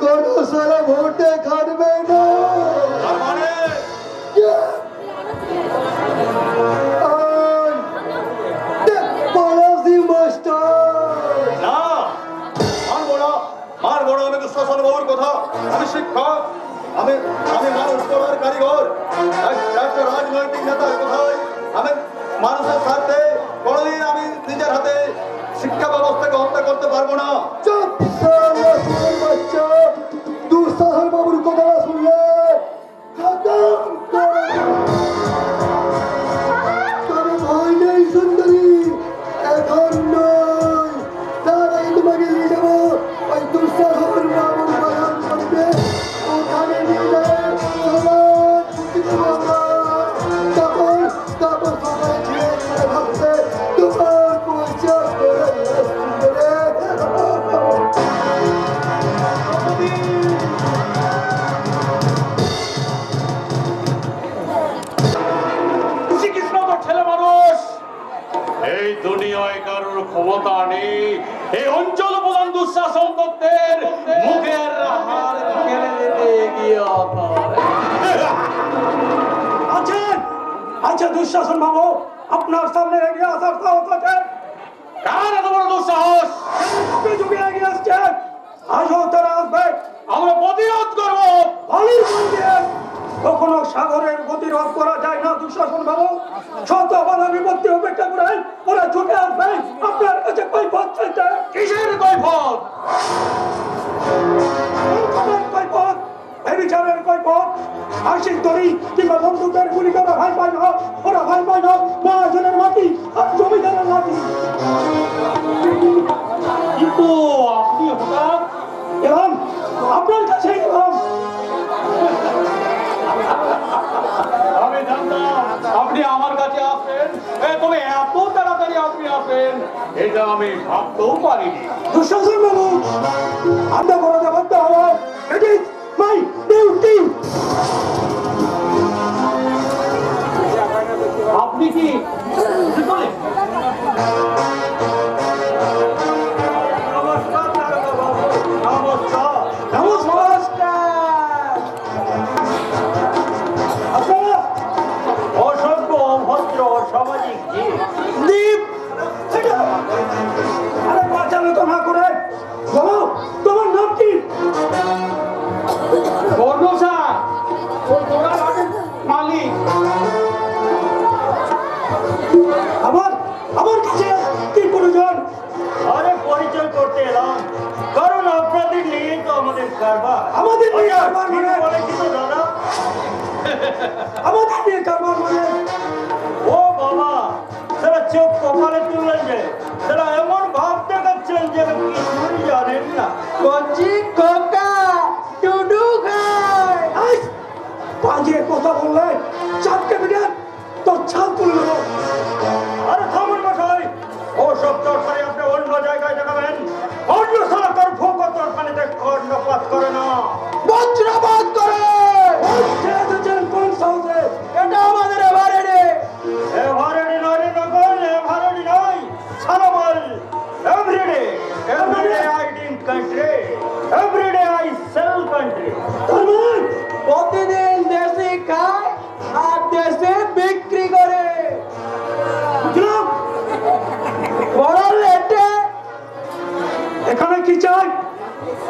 কোনো সারা ভোটে খাটবে না। তার মানে পলাশি মাস্টার না, মারবো না। আমি তো শ্মশান বাবুর কথা। আমি শিক্ষক, আমি মানুষ করার কারিগর। একটা রাজনৈতিক নেতার কোথায় আমি মানুষের স্বার্থে কোনোদিন আমি নিজের হাতে শিক্ষা ব্যবস্থাকে হত্যা করতে পারবো না। চুপ বাচ্চা, দুঃসাহস বাবুর কথা শুনলে খতম করে। তবে ভয় নেই সুন্দরী, এখন নয়, তার এই সম্পত্তির মুখের হাড় কেড়ে নিতে গিয়ে আচ্ছা দুঃশাসন বাবু, আপনার সামনে এগিয়ে আসার সাহস আছে? কার এত বড় দুঃসাহস? আপনি যুগে এগিয়ে আসছেন, আজও তারা আসবে। আমরা প্রতিরোধ করবো। বালির মন্দিরে কখনো সাগরের প্রতিরোধ করা যায় না দুঃশাসন বাবু। শত বাধা বিপত্তি উপেক্ষা করে ওরা ছুটে আসবে আপনার কাছে কৈফিয়ত চাইতে। কিসের কৈফিয়ত? কৈফিয়ত, এই বিচারের কৈফিয়ত। আশিক তরি কিংবা বন্ধুদের গুলি করা ভাই পায় না, ওরা ভাই পায় না মহাজনের মাটি আর জমিদারের মাটি। কিন্তু আপনি হঠাৎ এলাম আপনার কাছে, এলাম। আমি জানতাম আপনি আমার কাছে আসবেন, তবে এত তাড়াতাড়ি আপনি আসবেন এটা আমি ভাবতেও পারিনি। দুঃশাসন বাবু, আমরা করাতে বাধ্য হবো। It is my duty. আপনি কি বলেন? নমস্কার দারোগা বাবু, নমস্কার। আপনারা অসভ্য, অভদ্র, অসামাজিক জীব। আরে বাঁচালো তো না করে বলো তোমার নাম কি? বর্ণ স্যার, ওই ঘোড়ার আগে মালিক। আমার কাছে কি প্রয়োজন? আরে পরিচয় করতে এলাম, কারণ আপনাদের নিয়ে তো আমাদের কারবার। আমাদের নিয়ে কারবার ঠিক মানে? বলেছি তো দাদা? আমাদের নিয়ে কারবার মানে? ও বাবা, তারা চোখ কপালে তুললেন যে, তারা এমন ভাব দেখাচ্ছেন যে কিছুই জানেন না। কচি খোকা টুডু খায়। এই, বাজে কথা বললে চাপকে বিড়াল তোর ছাল তুলে নেবো। আরে থামুন মশাই, ও সব তরকারি আপনি অন্য জায়গায় দেখাবেন। অন্য সরকার ভোগ তরকারিতে কর্ণপাত করে না। বজ্রপাত করে। কোন সাউথে? এটা আমাদের এবারে রে। এভারেডি নয় নগর, এভারেডি নয় সালামাল। এভরিডে আই ডিন country, everyday I sell country. প্রতিদিন দেশে খায় আর দেশে বিক্রি করে। বুঝলাম। বড় লেটে এখানে কি চাই?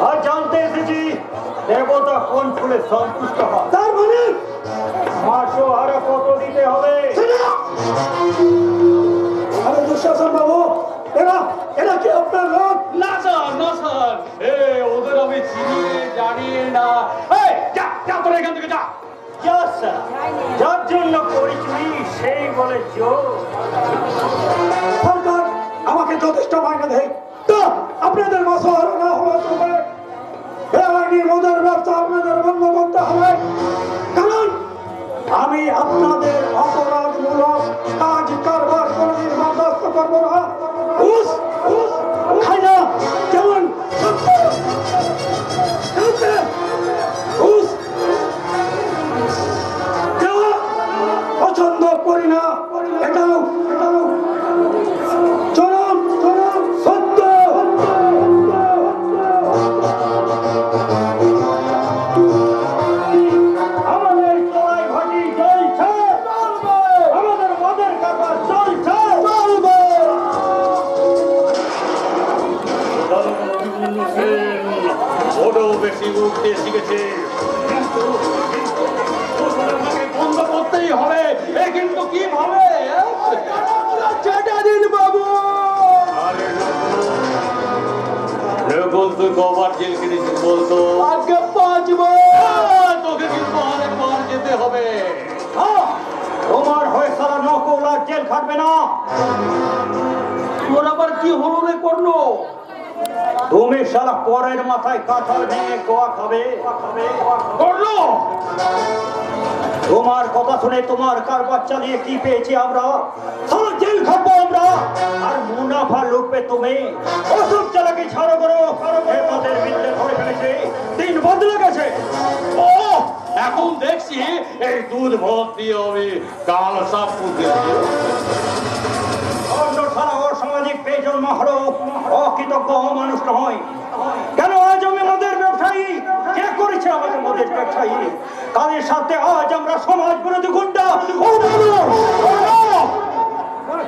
আর জানতে এসেছি দেবতা কোন ফুলে সন্তুষ্ট হয়। তার মানে মাসো আরো কত দিতে হবে? আরে দুঃশাসন বাবু, এরা কি আপনার লোক? না স্যার, না স্যার, ওদের আমি চিনি জানি না। এই, যা যা, তোরা এখান থেকে যা। যা স্যার, যার জন্য করেছি সেই বলে চোর। সরকার আমাকে যথেষ্ট মাইনে দেয়, তো আপনাদের মাসও আরো না হওয়া চলবে। বেআইনি মদের ব্যবসা আপনাদের বন্ধ করতে হবে, কারণ আমি আপনাদের অপরাধমূলক কাজ কারবার কোনোদিন বরদাস্ত করবো না। ঘুষ খাই না, যেমন ঘুষ দেওয়া পছন্দ করি না, এটাও চরম সত্য। আমাদের চড়াই ভাটি চলছে, আমাদের মদের কারবার চলছে। ওটাও বেশি উঠতে শিখেছে, কিন্তু বন্ধ করতেই হবে। কিন্তু কিভাবে? চেটা দিন বাবু। আরে নকুল, তুই কবার জেল কেটেছিস বলতো? আগে 5 বার। তোকে কিন্তু অনেকবার যেতে হবে। তোমার হয়ে সারা নকল আর জেল খাটবে না। তোর আবার কি হলো রে করলো? তুমি সারা পরের মাথায় কাঁঠাল ভেঙে গোয়া খাবে। করলো তোমার কথা শুনে তোমার কারবার চালিয়ে কি পেয়েছি আমরা? সারা জেল খাবো আমরা, আর মুনাফা লুটবে তুমি। ওসব চালাকি ছাড়ো করো, তোমাদের বিদ্যে ধরে ফেলেছে, দিন বদলে গেছে। ও, এখন দেখছি এই দুধ ভর্তি হবে কাল সাপ পুঁতে। অন্য সারা অসামাজিক পেজন্ম হলো অকৃতজ্ঞ মানুষ নয়। ব্যবসায়ী, তাদের সাথে আজ আমরা সমাজ বিরোধী গুন্ডা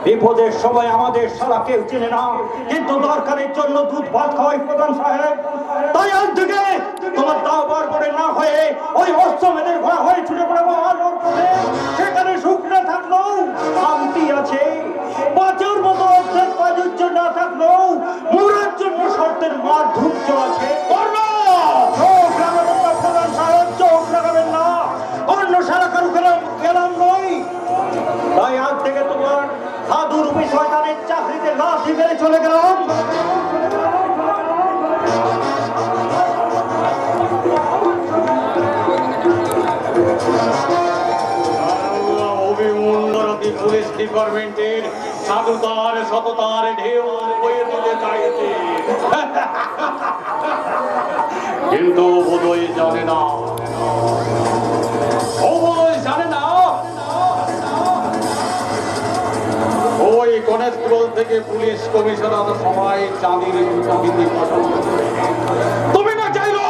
বিপদের সময় আমাদের সারা কেউ চেনে না, কিন্তু দরকারের জন্য দুধ ভাত খাওয়াই প্রধান সাহেব। তাই আজ থেকে তোমার দাও বার করে না হয়ে ওই অশ্বমেধের ঘোড়া হয়ে ছুটে পড়াবো। সেখানে সুখ না থাকলেও শান্তি আছে, বাঁচার মতো অর্থাৎ বাজুর্য না থাকলেও মুরার জন্য শর্তের মার ধূর্য আছে। চোখ লাগাবেন না প্রধান সাহেব, চোখ লাগাবেন না, অন্য সারা কারু গেলাম নই। তাই আজ থেকে তোমার সাধু রূপী শয়তানের চাকরিতে লাথি মেরে চলে গেলাম। অভিমন্ডরতি পুলিশ ডিপার্টমেন্টের সাধুতার সততার ঢেউ বয়ে দিতে চাইছে, কিন্তু বোধহয় জানে না, ও বোধহয় জানে না ওই কনস্টেবল থেকে পুলিশ কমিশনার সবাই চাঁদির প্রকৃতি পছন্দ করে। তুমি না চাইলো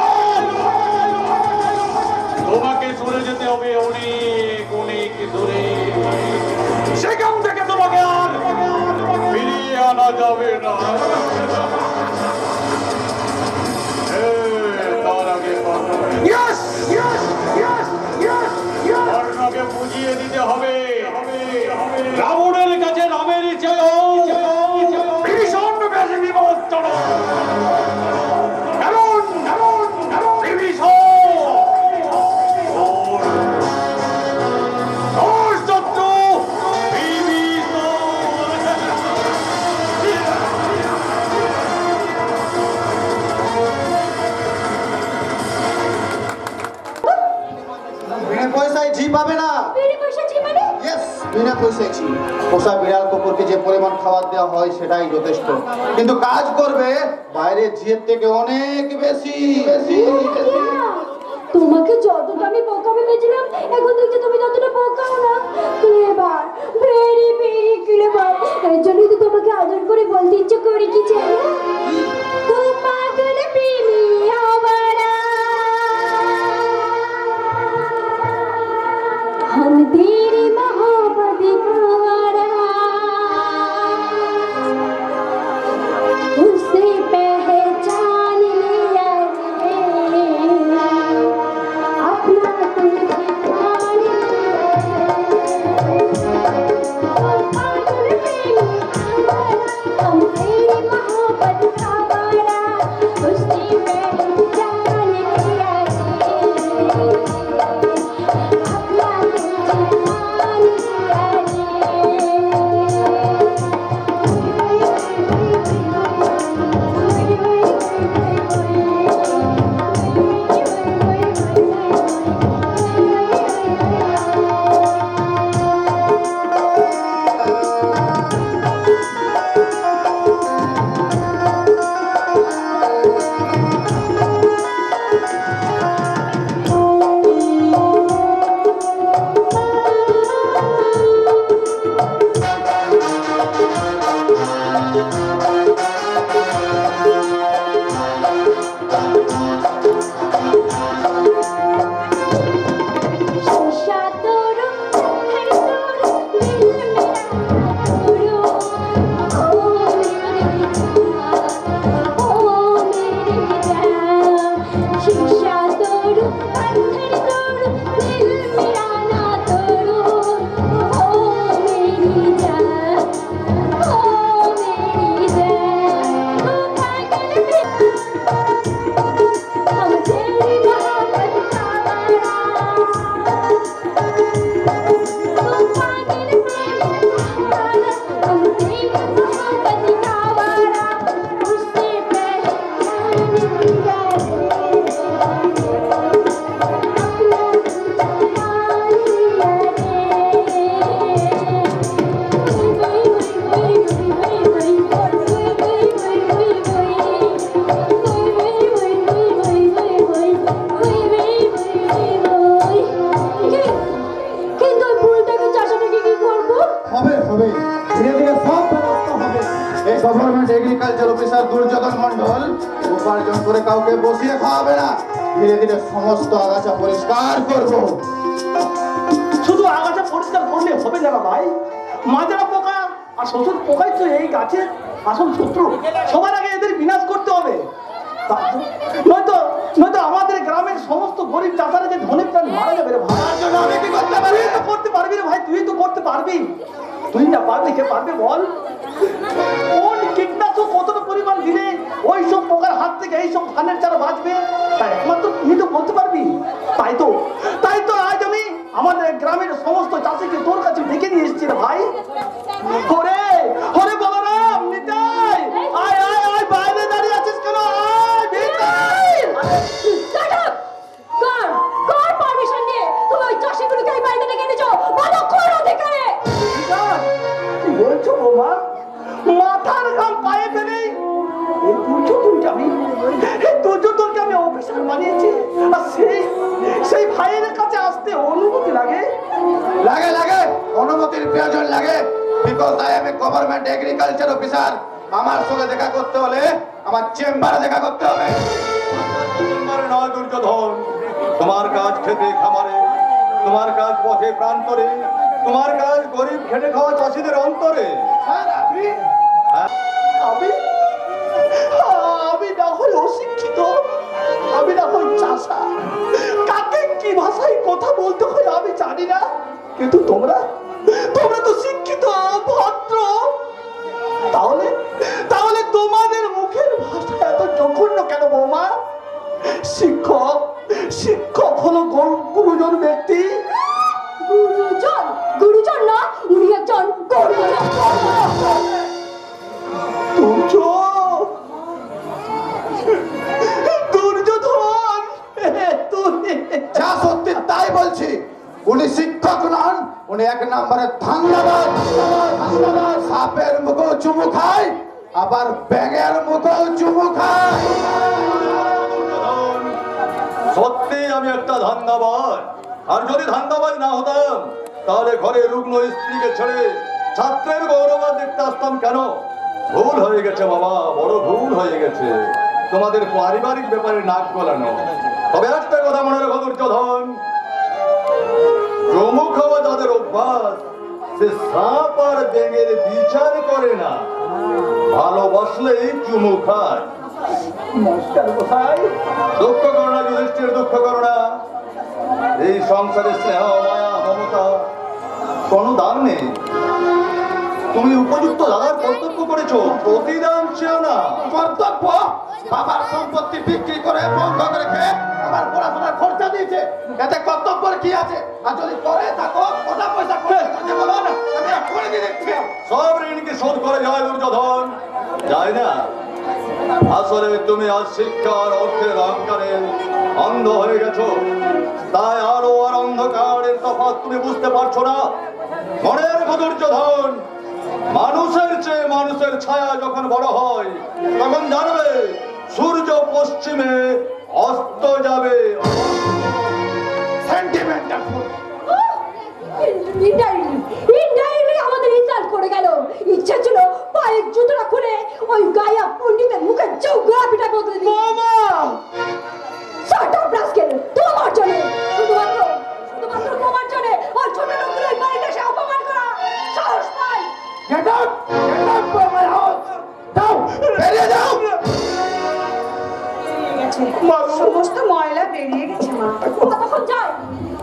তোমাকে সরে যেতে হবে অনেক অনেক দূরে, সেখান থেকে তোমাকে আর ফিরিয়ে আনা যাবে না। তার আগে কর্ণকে বুঝিয়ে দিতে হবে রাবণের কাছে রামের চেয়েও ভীষণ বেশি বিপজ্জনক। এমন বিভীষণ শত্রু বিনা পয়সায় ঝি পাবে না। বিড়ি পয়সা জীবনে ইয়েস, বিনা পয়সায় ঝি। পোষা বিড়াল কুকুরকে যে পরিমাণ খাবার দেওয়া হয় সেটাই যথেষ্ট, কিন্তু কাজ করবে বাইরের ঝিয়ের থেকে অনেক বেশি বেশি। তোমাকে যতটা আমি বোকা ভেবেছিলাম, এখন দেখছি তুমি ততটা বোকাও না। Clever, very very clever. এর জন্যই তো তোমাকে আদর করে বলতে ইচ্ছে করি কি জানো, তুম পাগল প্রেমী আওয়ারা, हम तेरी मोहब्बत आवारा, उससे पहचान लिया रे, अपना तुझे मान लिया रे। और पागल प्रेमी आवारा, हम तेरी मोहब्बत आवारा, उससे पहचान लिया रे। Government agriculture officer Duryodhan Mondal উপার্জন করে কাউকে বসিয়ে খাওয়াবে না, ধীরে ধীরে সমস্ত আগাছা পরিষ্কার করব। শুধু আগাছা পরিষ্কার করলে হবে না ভাই, মাজরা পোকা আর শ্বশুর পোকাই তো এই গাছের আসল শত্রু। সবার আগে এদের বিনাশ করতে হবে, নয়তো নয়তো আমাদের গ্রামের সমস্ত গরিব চাষারা যে ধনী প্রাণ মারা যাবে রে ভাই। তার জন্য আমি কি করতে পারি? তুই তো করতে পারবি রে ভাই, তুই তো করতে পারবি। তুই না পারবি, কে পারবে বল? কোন কীটনাশক কতটা পরিমাণ দিলে ওই সব পোকার হাত থেকে এই সব ধানের চারা বাঁচবে, তাই একমাত্র তুই তো বলতে পারবি। তাই তো আজ আমি আমাদের গ্রামের সমস্ত চাষিকে তোর কাছে ডেকে নিয়ে এসেছি রে ভাই। ওরে ওরে বলরাম, নিতাই, আয় আয় আয়, বাইরে দাঁড়িয়ে আছিস কেন? আয় নিতাই। কার পারমিশন নিয়ে তুমি ওই চাষিগুলোকে এই বাড়িতে ডেকে এনেছো? বলো কোন অধিকারে? কি বলছো বৌমা? মাথার ঘাম পায়ে ফেলে এই দুর্যোধনকে আমি অফিসার বানিয়েছি, আর সেই ভাইয়ের কাছে আসতে অনুমতি লাগে? লাগে লাগে, অনুমতির প্রয়োজন লাগে। Because I M a government agriculture officer. আমার সঙ্গে দেখা করতে হলে আমার চেম্বারে দেখা করতে হবে। চেম্বারে নয় দুর্যোধন, তোমার কাজ খেতে খামারে, তোমার কাজ পথে প্রান্তরে, তোমার কাজ গরিব খেটে খাওয়া চাষিদের অন্তরে। আমি না হই অশিক্ষিত, আমি না হই চাষা, কাকে কি ভাষায় কথা বলতে হয় আমি জানি না, কিন্তু তোমরা তো শিক্ষিত ভদ্র। তাহলে তোমাদের মুখের ভাষা এত জঘন্য কেন বৌমা? শিক্ষক হলো গুরুজন ব্যক্তি। গুরুজন না, উনি একজন গুরুজন। দুর্যোধন, যা সত্যি তাই বলছি। উনি শিক্ষক নন, উনি এক নম্বরের ধান্দাবাজ। সাপের মুখেও চুমু খায়, আবার ব্যাঙের মুখেও চুমু খায়। সত্যি আমি একটা ধান্দাবাজ, আর যদি ধান্দাবাজ না হতাম তাহলে ঘরে রুগ্ন স্ত্রীকে ছেড়ে ছাত্রের গৌরবাদ দেখতে আসতাম কেন? ভুল হয়ে গেছে বাবা, বড় ভুল হয়ে গেছে তোমাদের পারিবারিক ব্যাপারে নাক গলানো। তবে একটা কথা মনে রেখো দুর্যোধন, চুমু খাওয়া যাদের অভ্যাস, সে সাপ আর ব্যাঙের বিচার করে না, ভালোবাসলেই চুমু খায়। দুঃখ করো না যুধিষ্ঠির, দুঃখ করো না। এই সংসারে স্নেহ মায়া মমতা কোনো দাম নেই। তুমি উপযুক্ত দাদার কর্তব্য করেছো, প্রতিদান চেও না। কর্তব্য? বাবার সম্পত্তি বিক্রি করে বন্ধ করে খেয়ে আমার পড়াশোনার খরচা দিয়েছে, এতে কর্তব্যের কি আছে? আর যদি করে থাকো কটা পয়সা খরচা বলো না, আমি করে দিয়ে দেখছি। সব ঋণকে শোধ করে যায় দুর্যোধন, যায় না। আসলে তুমি আজ শিক্ষার অর্থের অহংকারে অন্ধ হয়ে গেছো, তাই আলো আর অন্ধকারের তফাৎ তুমি বুঝতে পারছো না। মনে রেখো দুর্যোধন, মানুষের চেয়ে মানুষের ছায়া যখন বড় হয় তখন জানবে সূর্য পশ্চিমে অস্ত যাবে। সেন্টিমেন্টাল ইনডাইরেক্টলি আমাদের ইনসাল্ট করে গেল। ইচ্ছা ছিল পায়ের জুতোটা খুলে ওই গায়া পণ্ডিতের মুখে জিওগ্রাফিটা বদলে দিই। মামা শাট আপ রাস্কেল, তোমার জন্য, শুধুমাত্র তোমার জন্য ওই ছোট লোকগুলো এই বাড়িতে এসে অপমান করা সাহস পায়। Get out, get out from my house. যাও, বেরিয়ে যাও। সমস্ত ময়লা বেরিয়ে গেছে মা।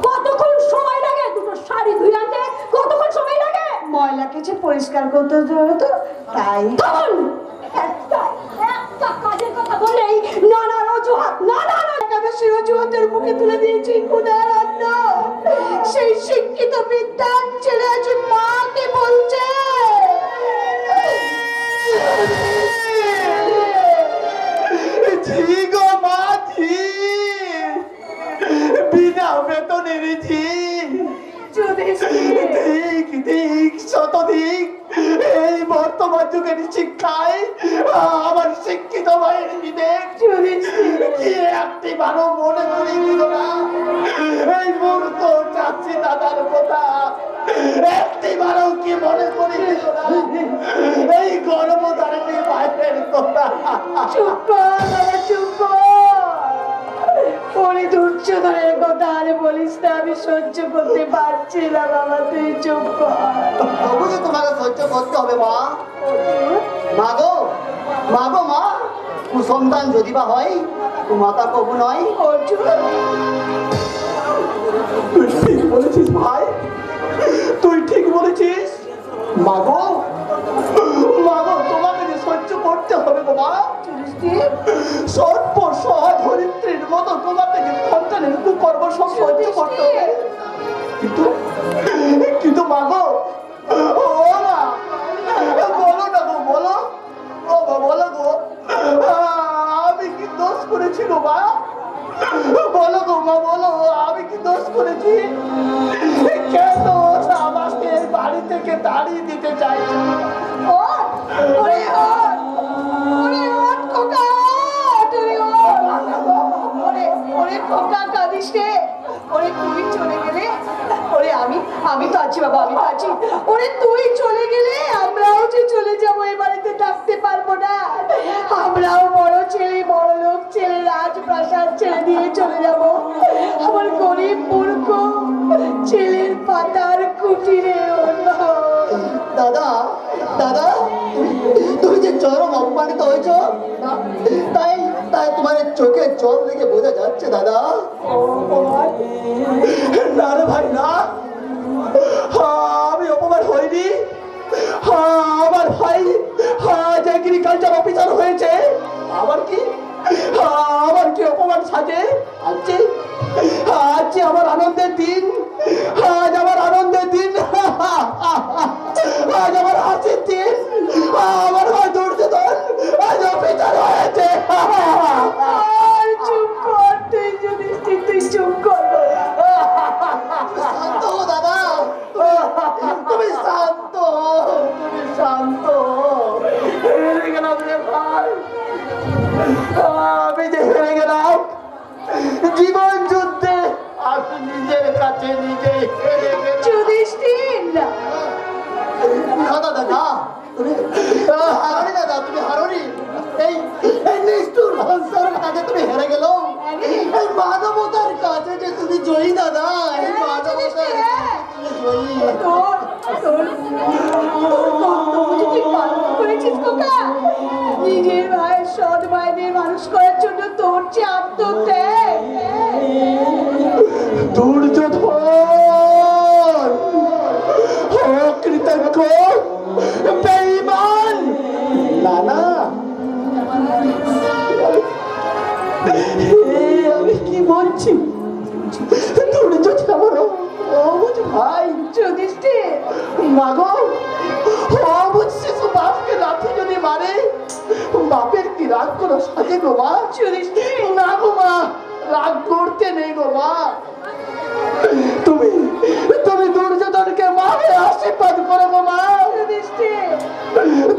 কতক্ষণ সময় লাগে দুটো শাড়ি ধুয়ে আনতে? কতক্ষণ সময় লাগে? ময়লা কিছু পরিষ্কার করতে হতো তাই। একটা কাজের কথা বললেই নানা অজুহাত, নানা একাদশী অজুহাতের মুখে তুলে দিয়েছি খুদার অন্ন। সেই শিক্ষিত বিদ্যান ছেলে আজ মাকে বলছে ঝি গো মা ঝি, বিনা বেতনের ঝি। দিক শতদিক এই বর্তমান যুগের শিক্ষায় আমার শিক্ষিত ভাইয়ের বিবেক কি একটি ভালো মনে করি দিল না। এই মূর্খ চাচ্ছি দাদার কথা একটি ভালো কি মনে করি দিল না। এই গর্ভধারিণী ভাইয়ের কথা। চুপ কর বাবা, চুপ কর। দুর্যোধনের কথা আর বলিস না, আমি সহ্য করতে পারছি না বাবা, তুই চুপ কর। তবু যে তোমাকে সহ্য করতে হবে মা। মা গো মা, কুসন্তান যদি বা হয় মাতা কবু নয়। অর্জুন, তুই ঠিক বলেছিস ভাই, তুই ঠিক বলেছিস। মাগো তোমাকে যে সহ্য করতে হবে গো মা। সর্প সহধরিত্রীর মতো তোমাকে যে সন্তানের কুকর্ম সব সহ্য করতে হবে। কিন্তু মাগো, ও মা, বলো না গো, বলো ও মা, বলো গো, আমি কি দোষ করেছি গো মা? বলো গো মা, বলো আমি কি দোষ করেছি? কেন আমাকে এই বাড়ি থেকে তাড়িয়ে দিতে চাইছো? আমি তো আছি বাবা, আমি তো আছি। ওরে তুই চলে গেলে আমরাও যে চলে যাবো, এই বাড়িতে থাকতে পারবো না। আমরাও বড় ছেলে, বড় লোক ছেলে, রাজপ্রাসাদ ছেড়ে দিয়ে চলে যাব আমার গরিব মূর্খ ছেলের পাতার কুটিরে। দাদা তুমি যে চরম অপমানিত হয়েছ, তাই তোমার চোখে জল দেখে বোঝা যাচ্ছে দাদা। না রে ভাই না, আমি অপমান হইনি। আমার ভাই যে এগ্রিকালচার অফিসার হয়েছে, আমার কি অপমান সাজে? আজ আমার আনন্দের দিন, আজ আমার আনন্দের দিন, আজ আমার হাসির দিন। আমার ভাই দুর্যোধন আজ অফিসার হয়েছে। চুপ কর, তুই চুপ কর। শান্ত হও দাদা, তুমি শান্ত। হেরে গেলাম রে ভাই, আমি যে হেরে গেলাম জীবন যুদ্ধে। আমি নিজের কাছে নিজেই হেরে গেলাম। যুধিষ্ঠির, দাদা তুমি হারনি দাদা, তুমি হারনি। এই নিষ্ঠুর হংসের কাছে তুমি হেরে গেল। এই মানবতার কাছে যে তুমি জয়ী দাদা, এই মানবতার তুমি জয়ী। নিজের ভাই সৎ ভাইদের মানুষ করার জন্য তোর যে আত্মত্যাগ। দুর্যোধন অকৃতজ্ঞ বেঈমান। না আমি কি বলছি? দুর্যোধন আমার অবুঝ ভাই। যুধিষ্ঠির, মাগো, অবুঝ শিশু বাপকে লাথি যদি মারে, বাপের কি রাগ করো সাজে গো মা? যুধিষ্ঠির, না গো মা, রাগ করতে নেই গো মা। তুমি দুর্যোধনকে মাকে আশীর্বাদ করো গো মা। যুধিষ্ঠির,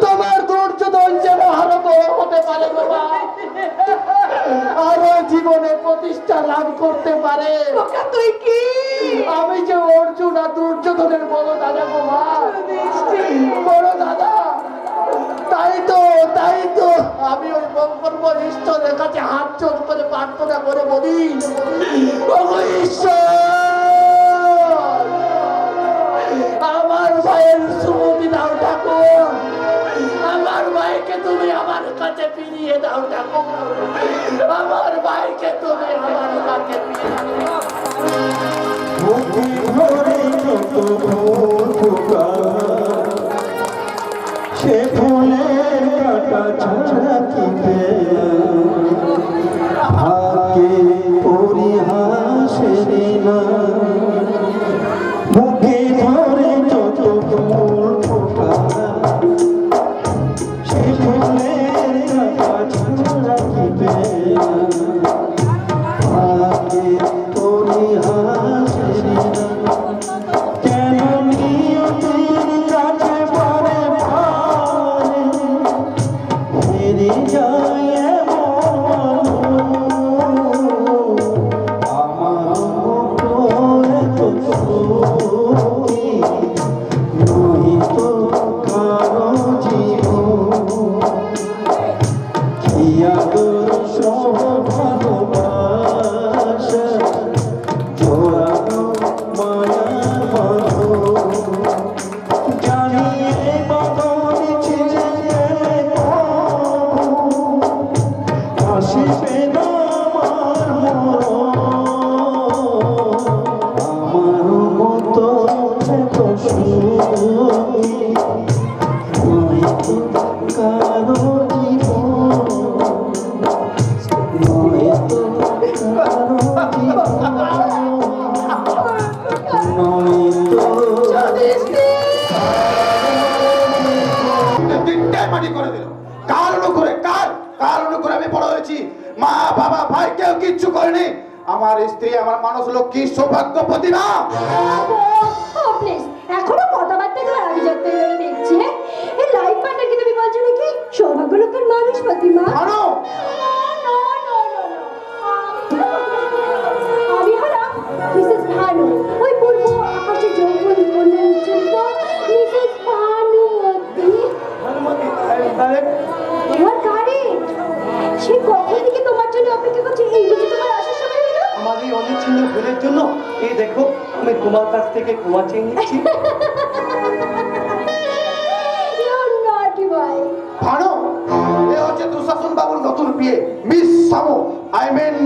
তোমার দুর্যোধন যেন আরো বড় হতে পারে গো মা, আরো জীবনে প্রতিষ্ঠা লাভ করতে পারে। তুই কি? আমি যে অর্জুন আর দুর্যোধনের বড় দাদা গো মা, যুধিষ্ঠির, বড় দাদা। তাই তো আমি ওই মঙ্গলময় ঈশ্বরের কাছে হাত জোড় করে প্রার্থনা করে বলি, ওগো ঈশ্বর, আমার ভাইয়ের সুমতি দাও ঠাকুর, আমার ভাইকে তুমি আমার কাছে ফিরিয়ে দাও ঠাকুর, আমার ভাইকে তুমি আমার কাছে ফিরিয়ে দাও। সে ফুলের কাটা ছাড়া কি ভাগ্যে পরিহাসে না, মুখে ধরে যত ফুল ফোটা, সে ফুলের কাটা ছাড়া কি ভাগ্যে পরিহাসে না। কেন আসবে না আমার আমার মতো এত সুখী নয়তো কারো জীবন নয়তো কারো তিনটাই মাটি করে দিল। কার অনুকূলে কার অনুকূলে আমি বড় হয়েছি? মা বাবা ভাই কেউ কিচ্ছু করেনি। আমার স্ত্রী আমার মানুষ লক্ষ্মী সৌভাগ্যবতী না। প্লিজ এখনো কথাবার্তা তোমার আমি যত্ন করে দেখছি। হ্যাঁ এই লাইফ পার্টনার কি তুমি বলছো নাকি সৌভাগ্য লোকের মানুষ প্রতিমা? আনো আমি হলাম মিসেস ভানু, ওই পূর্ব আকাশে যৌবন বলে উচ্চরিত মিসেস ভানুমতি। এবার কারে সে কখন থেকে তোমার জন্য অপেক্ষা করছে, এই বুঝি তোমার আসার সময় হলো? আমার এই অনিচ্ছিন্ন ভুলের জন্য এই দেখো আমি তোমার কাছ থেকে ক্ষমা চেয়ে নিচ্ছি। You're naughty boy. ভানো এ হচ্ছে দুঃশাসন বাবুর নতুন বিয়ে মিস সামো আই মিন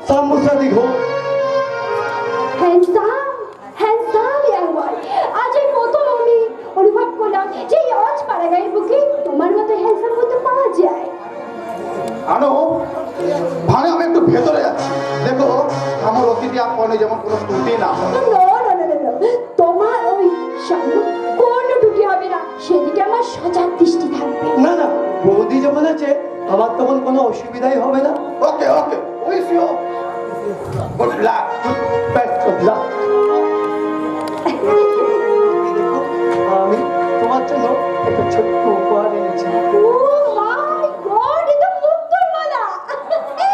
সামুসাদি ঘোষ। Handsome young boy। আজ এই প্রথম আমি অনুভব করলাম যে এই অজ পাড়াগাঁয়ের বুকে তোমার মতো হ্যান্ডসাম হতে পাওয়া যায়। আনো ভানো আমি একটু ভেতরে যাচ্ছি। দেখো আমার অতিথি আপনে যেমন কোনো ত্রুটি না হয়। No, তোমার ওই সামনে কোনো টুটি হবে না, সেদিকে আমার সজাগ দৃষ্টি থাকবে। না না, বৌদি যে বলেছে আমার তখন কোনো অসুবিধাই হবে না। Okay wish you good luck best of luck. আমি তোমার জন্য একটা ছোট্ট উপহার এনেছি। Oh my God, এটা মুক্তোর মালা।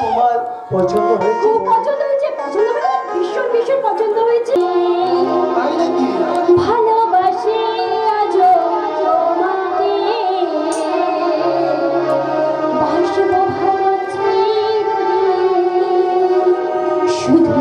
তোমার পছন্দ হয়েছে? খুব পছন্দ হয়েছে, পছন্দ মানে ভীষণ পছন্দ হয়েছে। তাই নাকি? ভালোবাসি আজও তোমাকে, বাসবো ভালো চিরদিন, শুধু